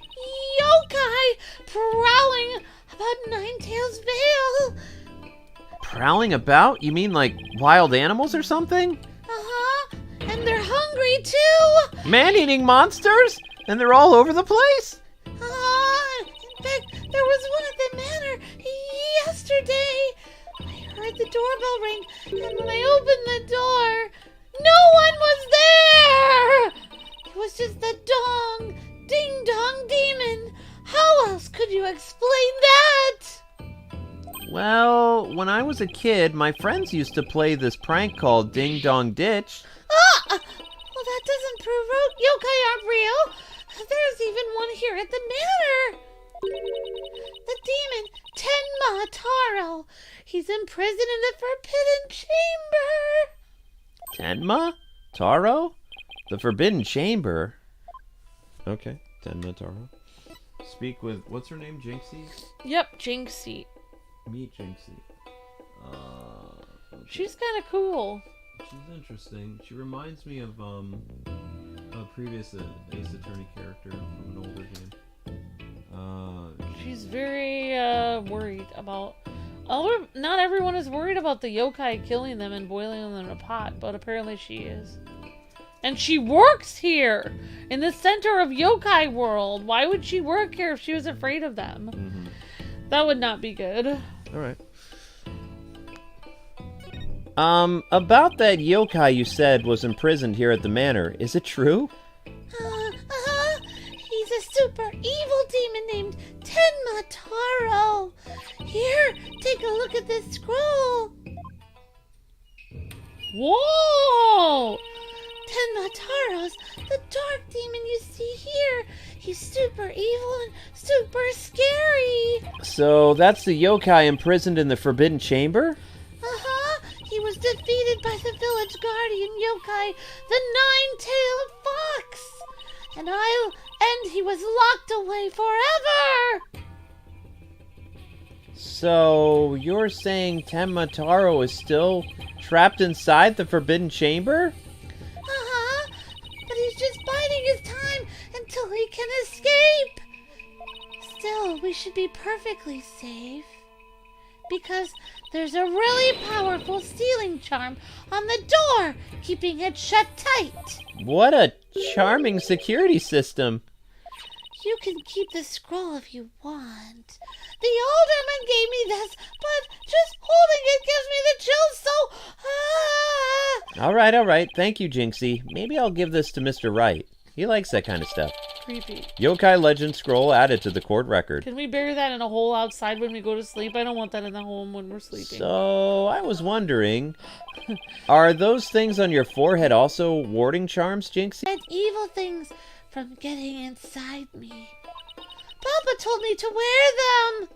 yokai prowling about Ninetail's Veil. Prowling about? You mean like wild animals or something? And they're hungry too. Man-eating monsters? And they're all over the place? In fact, there was one at the manor yesterday. heard the doorbell ring, and when I opened the door, no one was there! It was just the ding-dong demon. How else could you explain that? Well, when I was a kid, my friends used to play this prank called Ding Dong Ditch. Ah! Well, that doesn't prove yokai aren't real. There's even one here at the manor. The demon, Tenma Taro. He's imprisoned in the Forbidden Chamber. Tenma? Taro? The Forbidden Chamber? Okay, Tenma Taro. Speak with, what's her name, Jinkie? Yep, Jinkie. Meet Jinkie. Okay. She's kind of cool. She's interesting. She reminds me of a previous Ace Attorney character from an older game. She's very worried about. Not everyone is worried about the yokai killing them and boiling them in a pot, but apparently she is. And she works here in the center of yokai world. Why would she work here if she was afraid of them? Mm-hmm. That would not be good. All right. About that yokai you said was imprisoned here at the manor, is it true? He's a super evil demon named Tenma Taro. Here, take a look at this scroll. Whoa! Tenma Taro's the dark demon you see here. He's super evil and super scary. So that's the yokai imprisoned in the Forbidden Chamber? He was defeated by the village guardian yokai, the Nine-Tailed Fox. And he was locked away forever. So you're saying Tenma Taro is still trapped inside the Forbidden Chamber? But he's just biding his time until he can escape. Still, we should be perfectly safe. Because there's a really powerful sealing charm on the door, keeping it shut tight. What a charming security system. You can keep the scroll if you want. The alderman gave me this, but just holding it gives me the chills, so... All right. Thank you, Jinxie. Maybe I'll give this to Mr. Wright. He likes that kind of stuff. Creepy. Yokai Legend Scroll added to the court record. Can we bury that in a hole outside when we go to sleep? I don't want that in the home when we're sleeping. So, I was wondering, are those things on your forehead also warding charms, Jinxie? And evil things from getting inside me. Papa told me to wear them.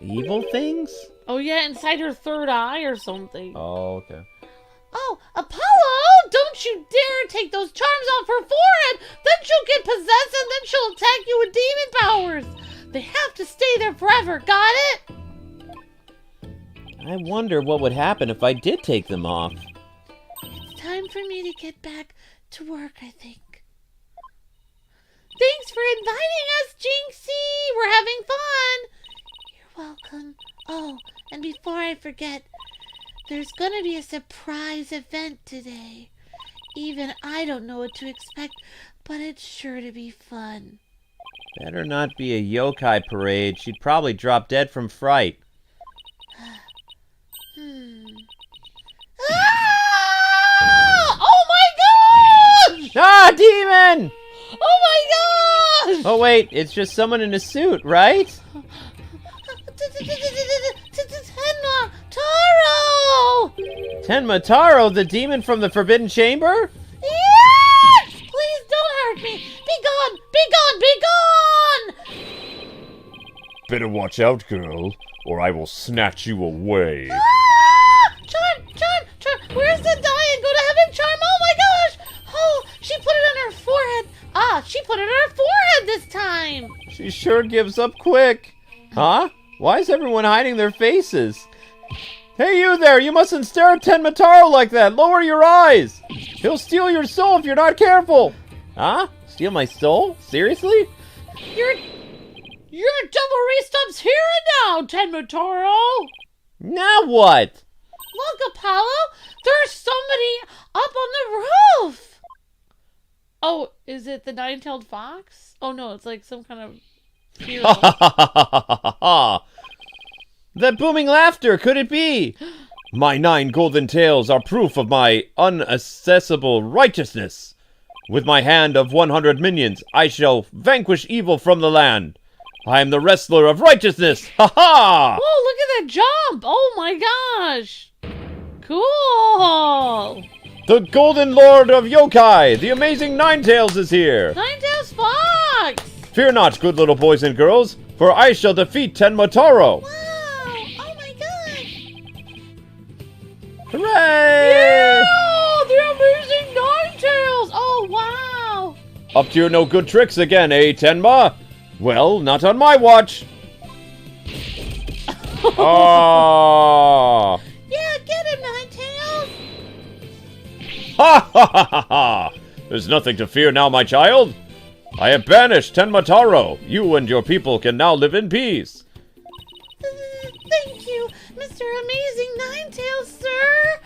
Evil things? Oh yeah, inside her third eye or something. Oh, okay. Oh, Apollo! Don't you dare take those charms off her forehead! Then she'll get possessed and then she'll attack you with demon powers! They have to stay there forever, got it? I wonder what would happen if I did take them off. It's time for me to get back to work, I think. Thanks for inviting us, Jinxie! We're having fun! You're welcome. Oh, and before I forget, there's gonna be a surprise event today. Even I don't know what to expect, but it's sure to be fun. Better not be a yokai parade. She'd probably drop dead from fright. Ah! Oh my gosh! Ah, demon! Oh my gosh! Oh wait, it's just someone in a suit, right? Tenma Taro! Tenma Taro, the demon from the Forbidden Chamber? Yeah! Please don't hurt me! Be gone! Be gone! Be gone! Better watch out, girl, or I will snatch you away. Ah! Charm! Where's the dying go to heaven charm? Oh my gosh! Oh, she put it on her forehead. Ah, she put it on her forehead this time. She sure gives up quick. Huh? Why is everyone hiding their faces? Hey, you there! You mustn't stare at Tenma Taro like that! Lower your eyes! He'll steal your soul if you're not careful! Huh? Steal my soul? Seriously? Your devilry stops here and now, Tenma Taro! Now what? Look, Apollo! There's somebody up on the roof! Oh, is it the Nine-Tailed Fox? Oh no, it's like some kind of hero. That booming laughter, could it be? My 9 golden tails are proof of my unaccessible righteousness. With my hand of 100 minions, I shall vanquish evil from the land. I am the wrestler of righteousness! Ha-ha! Whoa, look at that jump! Oh my gosh! Cool! The Golden Lord of Yokai, the amazing Ninetales is here! Ninetales Fox! Fear not, good little boys and girls, for I shall defeat Tenmataro! Wow! Oh my gosh! Hooray! Yeah! The amazing Ninetales! Oh wow! Up to your no good tricks again, eh, Tenma? Well, not on my watch! Ah! Yeah, get him, Ninetales! Ha ha ha ha ha! There's nothing to fear now, my child. I have banished Tenmataro. You and your people can now live in peace. Thank you, Mr. Amazing Ninetales, sir!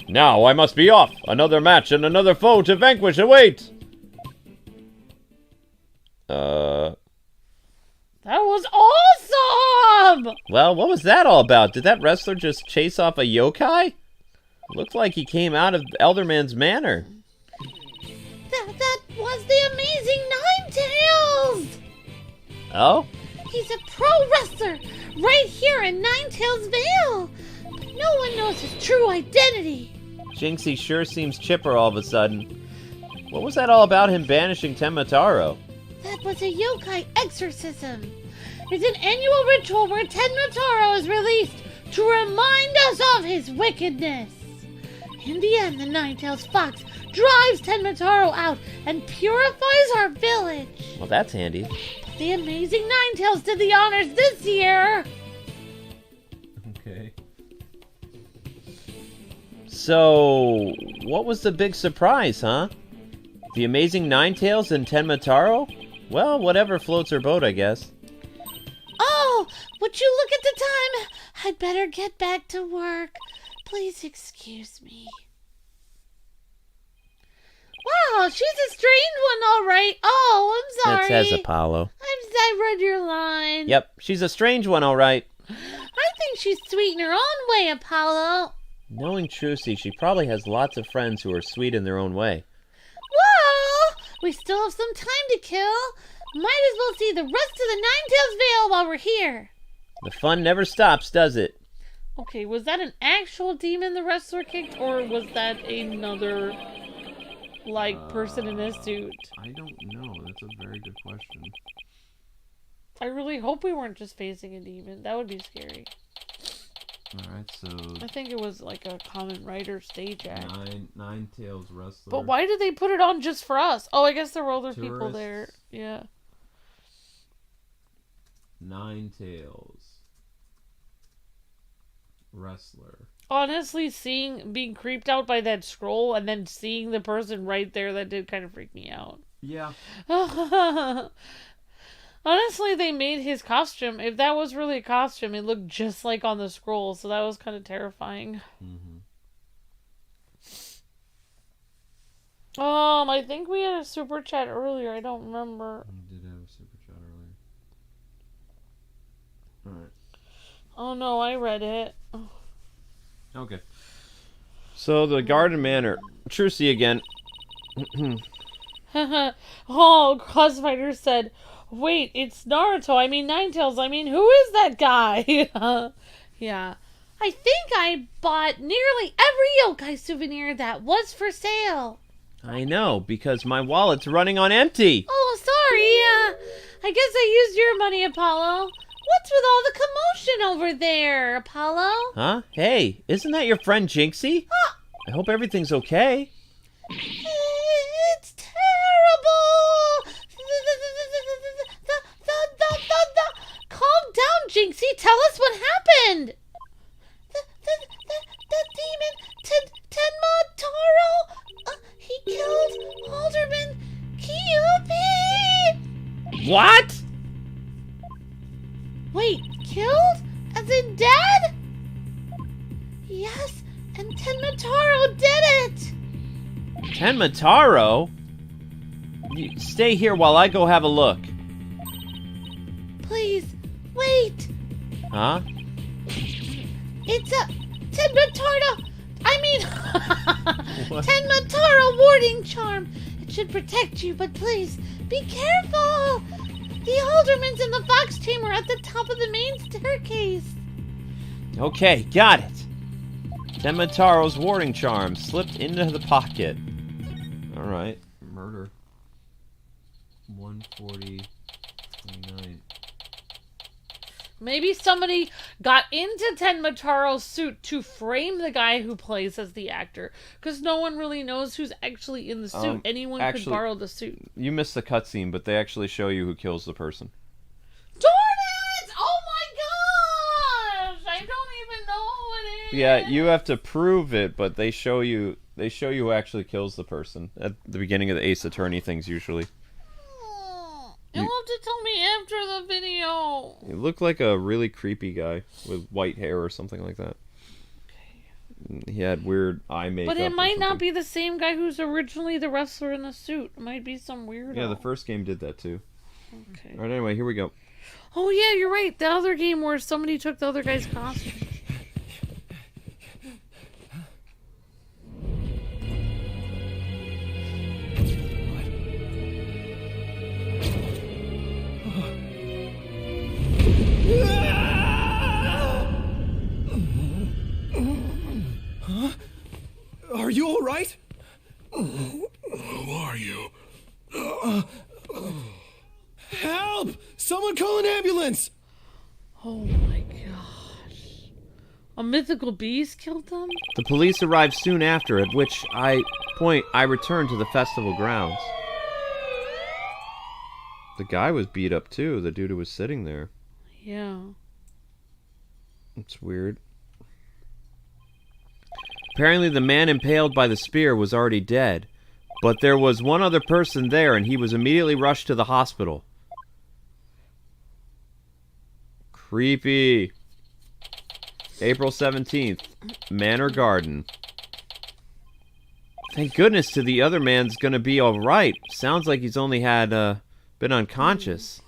Now I must be off. Another match and another foe to vanquish await. That was awesome! Well, what was that all about? Did that wrestler just chase off a yokai? Looked like he came out of Elderman's Manor. That was the Amazing Ninetales! Oh? He's a pro wrestler right here in Ninetales Vale. But no one knows his true identity. Jinxie sure seems chipper all of a sudden. What was that all about him banishing Tenmataro? That was a yokai exorcism. It's an annual ritual where Tenmataro is released to remind us of his wickedness. In the end, the Ninetales Fox drives Tenmataro out and purifies our village. Well, that's handy. The Amazing Ninetales did the honors this year. Okay. So, what was the big surprise, huh? The Amazing Ninetales and Tenmataro? Well, whatever floats her boat, I guess. Oh, would you look at the time? I'd better get back to work. Please excuse me. Wow, she's a strange one, all right. Oh, I'm sorry. It says Apollo. I read your line. Yep, she's a strange one, all right. I think she's sweet in her own way, Apollo. Knowing Trucy, she probably has lots of friends who are sweet in their own way. Well, we still have some time to kill. Might as well see the rest of the Ninetales Vale while we're here. The fun never stops, does it? Okay, was that an actual demon the wrestler kicked, or was that another, person in a suit? I don't know. That's a very good question. I really hope we weren't just facing a demon. That would be scary. Alright, so... I think it was like a common writer stage act. Ninetales wrestler. But why did they put it on just for us? Oh, I guess there were other people Tourists. there. Yeah. Ninetales wrestler. Honestly, being creeped out by that scroll and then seeing the person right there, that did kind of freak me out. Yeah. Honestly, they made his costume, if that was really a costume, it looked just like on the scroll, so that was kind of terrifying. Mm-hmm. I think we had a super chat earlier, I don't remember. We did have a super chat earlier. Alright. Oh no, I read it. Okay. So, the Garden Manor. Trucy again. Oh, Crossfighter said, wait, it's Naruto. I mean, Ninetales. I mean, who is that guy? Yeah. I think I bought nearly every yokai souvenir that was for sale. I know, because my wallet's running on empty. Oh, sorry. I guess I used your money, Apollo. What's with all the commotion over there, Apollo? Huh? Hey, isn't that your friend Jinxie? I hope everything's okay. It's terrible. Calm down, Jinxie. Tell us what happened. The demon, Tenmataro, he killed Alderman Kyuubi. What? Wait, killed? As in dead? Yes, and Tenmataro did it! Tenmataro? You stay here while I go have a look. Please, wait! Huh? It's a Tenmataro. I mean, Tenmataro warding charm. It should protect you, but please be careful. The alderman's in the fox chamber at the top of the main staircase. Okay, got it. Tenmataro's warding charm slipped into the pocket. Alright. Murder. 140. 29. Maybe somebody got into Tenmataro's suit to frame the guy who plays as the actor. Because no one really knows who's actually in the suit. Anyone could borrow the suit. You missed the cutscene, but they actually show you who kills the person. Darn it! Oh my gosh! I don't even know who it is. Yeah, you have to prove it, but they show you who actually kills the person at the beginning of the Ace Attorney things usually. You'll have to tell me after the video. You look like a really creepy guy with white hair or something like that. Okay. He had weird eye makeup. But it might not be the same guy who's originally the wrestler in the suit. It might be some weirdo. Yeah, the first game did that too. Okay. Alright, anyway, here we go. Oh yeah, you're right. The other game where somebody took the other guy's costume. Huh? Are you all right? Who are you? Help! Someone call an ambulance! Oh my gosh. A mythical beast killed them? The police arrived soon after, at which point I returned to the festival grounds. The guy was beat up too, the dude who was sitting there. Yeah. It's weird. Apparently the man impaled by the spear was already dead, but there was one other person there and he was immediately rushed to the hospital. Creepy. April 17th, Manor Garden. Thank goodness to the other man's gonna be alright. Sounds like he's only had, been unconscious.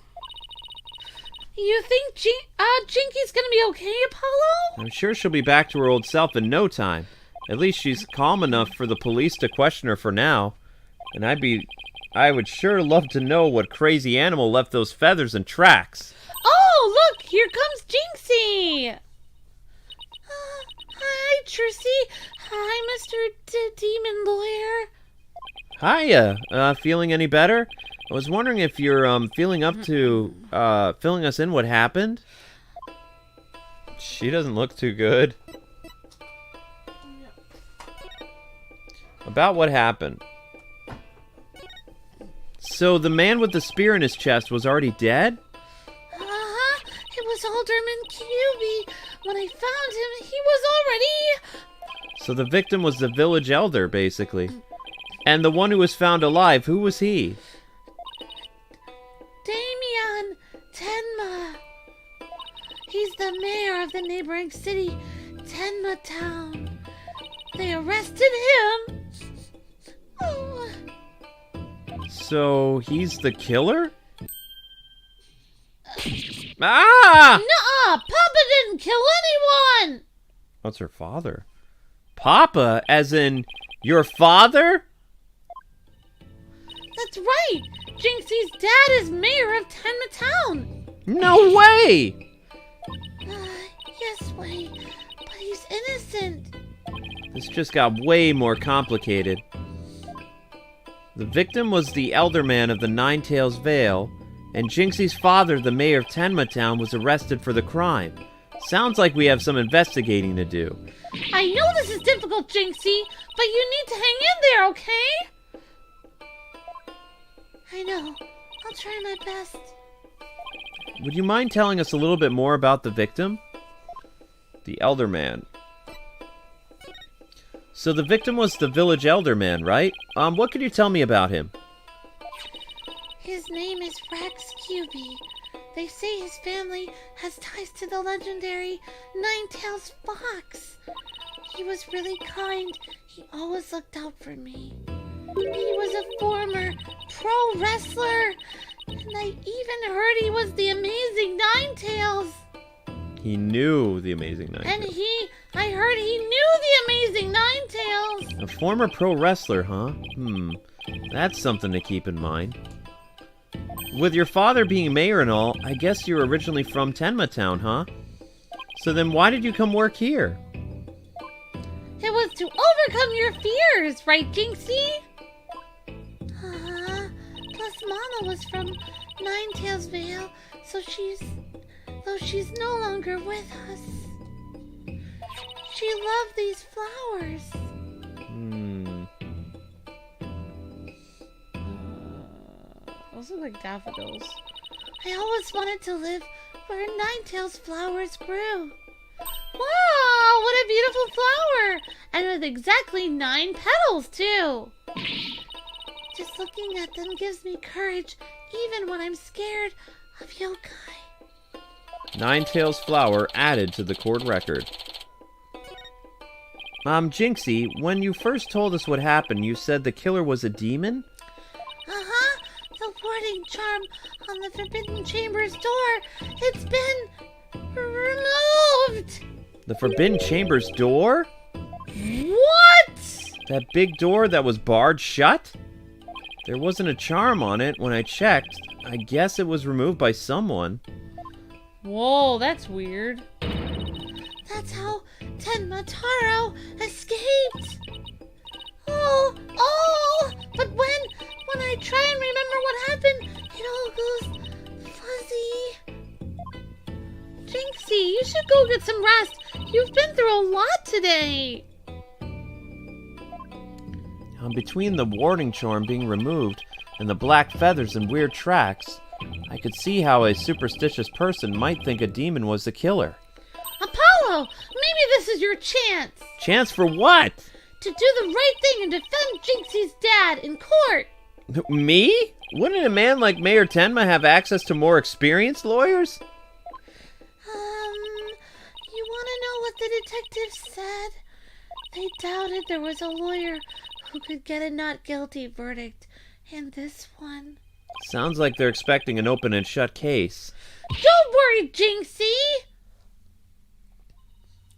You think Jinkie's gonna be okay, Apollo? I'm sure she'll be back to her old self in no time. At least she's calm enough for the police to question her for now. And I would sure love to know what crazy animal left those feathers and tracks. Oh, look! Here comes Jinxie! Hi, Trissy. Hi, Mr. Demon Lawyer. Hiya. Feeling any better? I was wondering if you're, feeling up to, filling us in what happened? She doesn't look too good. About what happened. So the man with the spear in his chest was already dead? Uh-huh. It was Alderman QB. When I found him, he was already... So the victim was the village elder, basically. And the one who was found alive, who was he? Damien Tenma. He's the mayor of the neighboring city, Tenma Town. They arrested him. Oh. So he's the killer? Ah! Nuh-uh! Papa didn't kill anyone! What's her father? Papa, as in your father? That's right! Jinxie's dad is mayor of Tenma Town! No way! Yes, wait, but he's innocent. This just got way more complicated. The victim was the elderman of the Ninetails Vale, and Jinxie's father, the mayor of Tenma Town, was arrested for the crime. Sounds like we have some investigating to do. I know this is difficult, Jinxie, but you need to hang in there, okay? I know. I'll try my best. Would you mind telling us a little bit more about the victim? The elderman. So the victim was the village elderman, right? What could you tell me about him? His name is Rex QB. They say his family has ties to the legendary Ninetails Fox. He was really kind. He always looked out for me. He was a former pro wrestler. And I even heard he was the amazing Ninetails. He knew the Amazing Nine And Tails. I heard he knew the Amazing Nine Tails. A former pro wrestler, huh? That's something to keep in mind. With your father being mayor and all, I guess you were originally from Tenma Town, huh? So then why did you come work here? It was to overcome your fears, right, Jinxie? Plus Mama was from Nine Tails Vale, so though she's no longer with us. She loved these flowers. Those are like daffodils. I always wanted to live where Nine Tails flowers grew. Wow, what a beautiful flower! And with exactly 9 petals, too. Just looking at them gives me courage, even when I'm scared of yokai. Nine Tails flower added to the court record. Jinxie, when you first told us what happened, you said the killer was a demon? Uh-huh. The warding charm on the Forbidden Chamber's door. It's been removed. The Forbidden Chamber's door? What? That big door that was barred shut? There wasn't a charm on it when I checked. I guess it was removed by someone. Whoa, that's weird. That's how Tenma Taro escaped. Oh, but when I try and remember what happened, it all goes fuzzy. Jinxie, you should go get some rest. You've been through a lot today. Between the warding charm being removed and the black feathers and weird tracks, I could see how a superstitious person might think a demon was the killer. Apollo, maybe this is your chance. Chance for what? To do the right thing and defend Jinxie's dad in court. Me? Wouldn't a man like Mayor Tenma have access to more experienced lawyers? You want to know what the detectives said? They doubted there was a lawyer who could get a not guilty verdict in this one. Sounds like they're expecting an open and shut case. Don't worry, Jinxie!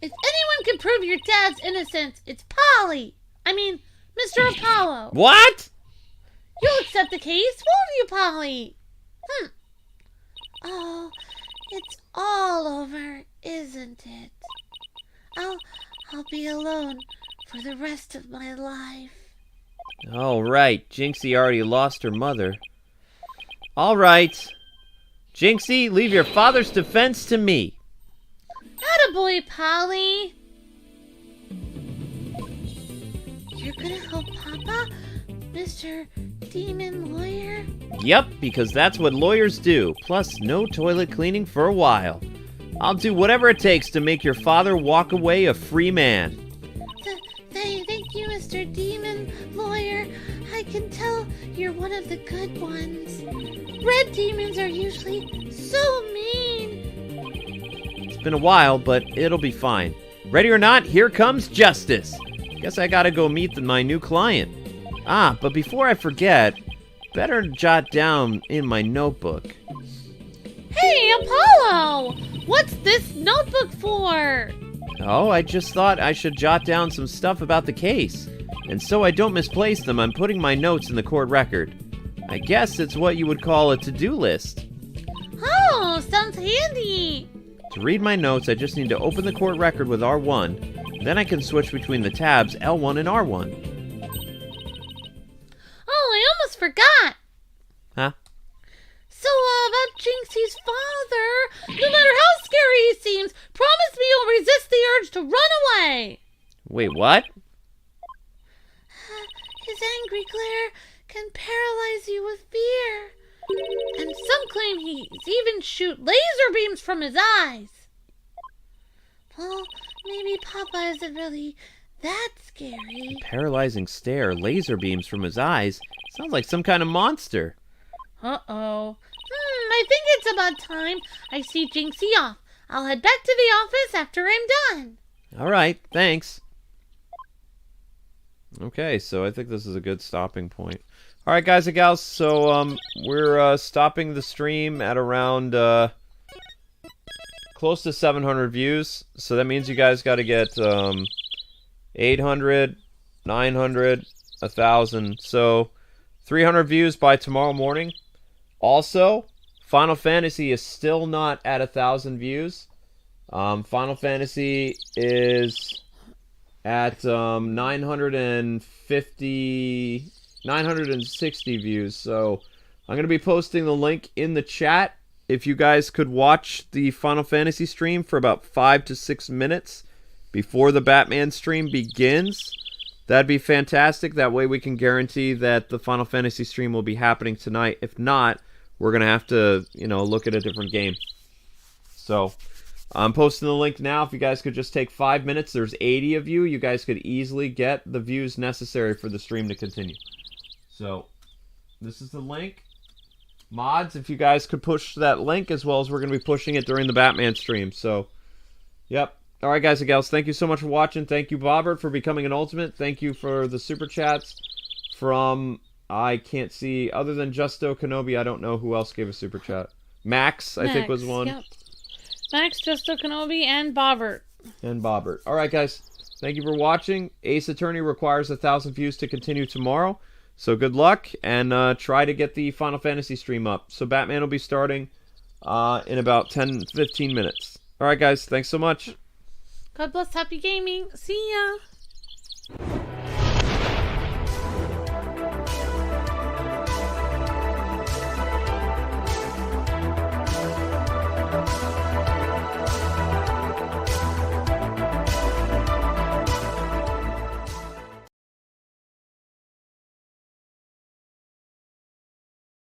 If anyone can prove your dad's innocence, it's Polly. I mean, Mr. Apollo. What? You'll accept the case, won't you, Polly? Oh, it's all over, isn't it? I'll be alone for the rest of my life. Oh, right. Jinxie already lost her mother. All right. Jinxie, leave your father's defense to me. Attaboy, Polly. You're gonna help Papa, Mr. Demon Lawyer? Yep, because that's what lawyers do. Plus, no toilet cleaning for a while. I'll do whatever it takes to make your father walk away a free man. Thank you, Mr. Demon Lawyer. I can tell you're one of the good ones. Red demons are usually so mean. It's been a while, but it'll be fine. Ready or not, here comes justice. Guess I gotta go meet my new client. But before I forget, better jot down in my notebook. Hey, Apollo! What's this notebook for? Oh, I just thought I should jot down some stuff about the case. And so I don't misplace them, I'm putting my notes in the court record. I guess it's what you would call a to-do list. Oh, sounds handy. To read my notes, I just need to open the court record with R1. Then I can switch between the tabs L1 and R1. Oh, I almost forgot. Huh? So, about Jinxie's father, no matter how scary he seems, promise me you'll resist the urge to run away. Wait, what? His angry glare can paralyze you with fear. And some claim he's even shoot laser beams from his eyes. Well, maybe Papa isn't really that scary. Paralyzing stare, laser beams from his eyes. Sounds like some kind of monster. Uh-oh. I think it's about time I see Jinxie off. I'll head back to the office after I'm done. All right, thanks. Okay, so I think this is a good stopping point. All right, guys and gals, so we're stopping the stream at around close to 700 views. So that means you guys got to get 800, 900, 1,000. So 300 views by tomorrow morning. Also, Final Fantasy is still not at 1,000 views. Final Fantasy is at 960 views. So I'm going to be posting the link in the chat. If you guys could watch the Final Fantasy stream for about 5 to 6 minutes before the Batman stream begins, that'd be fantastic. That way we can guarantee that the Final Fantasy stream will be happening tonight. If not, we're going to have to, look at a different game. So I'm posting the link now. If you guys could just take 5 minutes, there's 80 of you. You guys could easily get the views necessary for the stream to continue. So this is the link. Mods, if you guys could push that link, as well as we're going to be pushing it during the Batman stream. So, yep. All right, guys and gals, thank you so much for watching. Thank you, Bobbert, for becoming an Ultimate. Thank you for the Super Chats from, I can't see, other than Justo Kenobi, I don't know who else gave a Super Chat. Max, I think, was one. Yep. Max, Justo Kenobi, and Bobbert. All right, guys. Thank you for watching. Ace Attorney requires 1,000 views to continue tomorrow. So good luck, and try to get the Final Fantasy stream up. So Batman will be starting in about 10-15 minutes. All right, guys. Thanks so much. God bless. Happy gaming. See ya.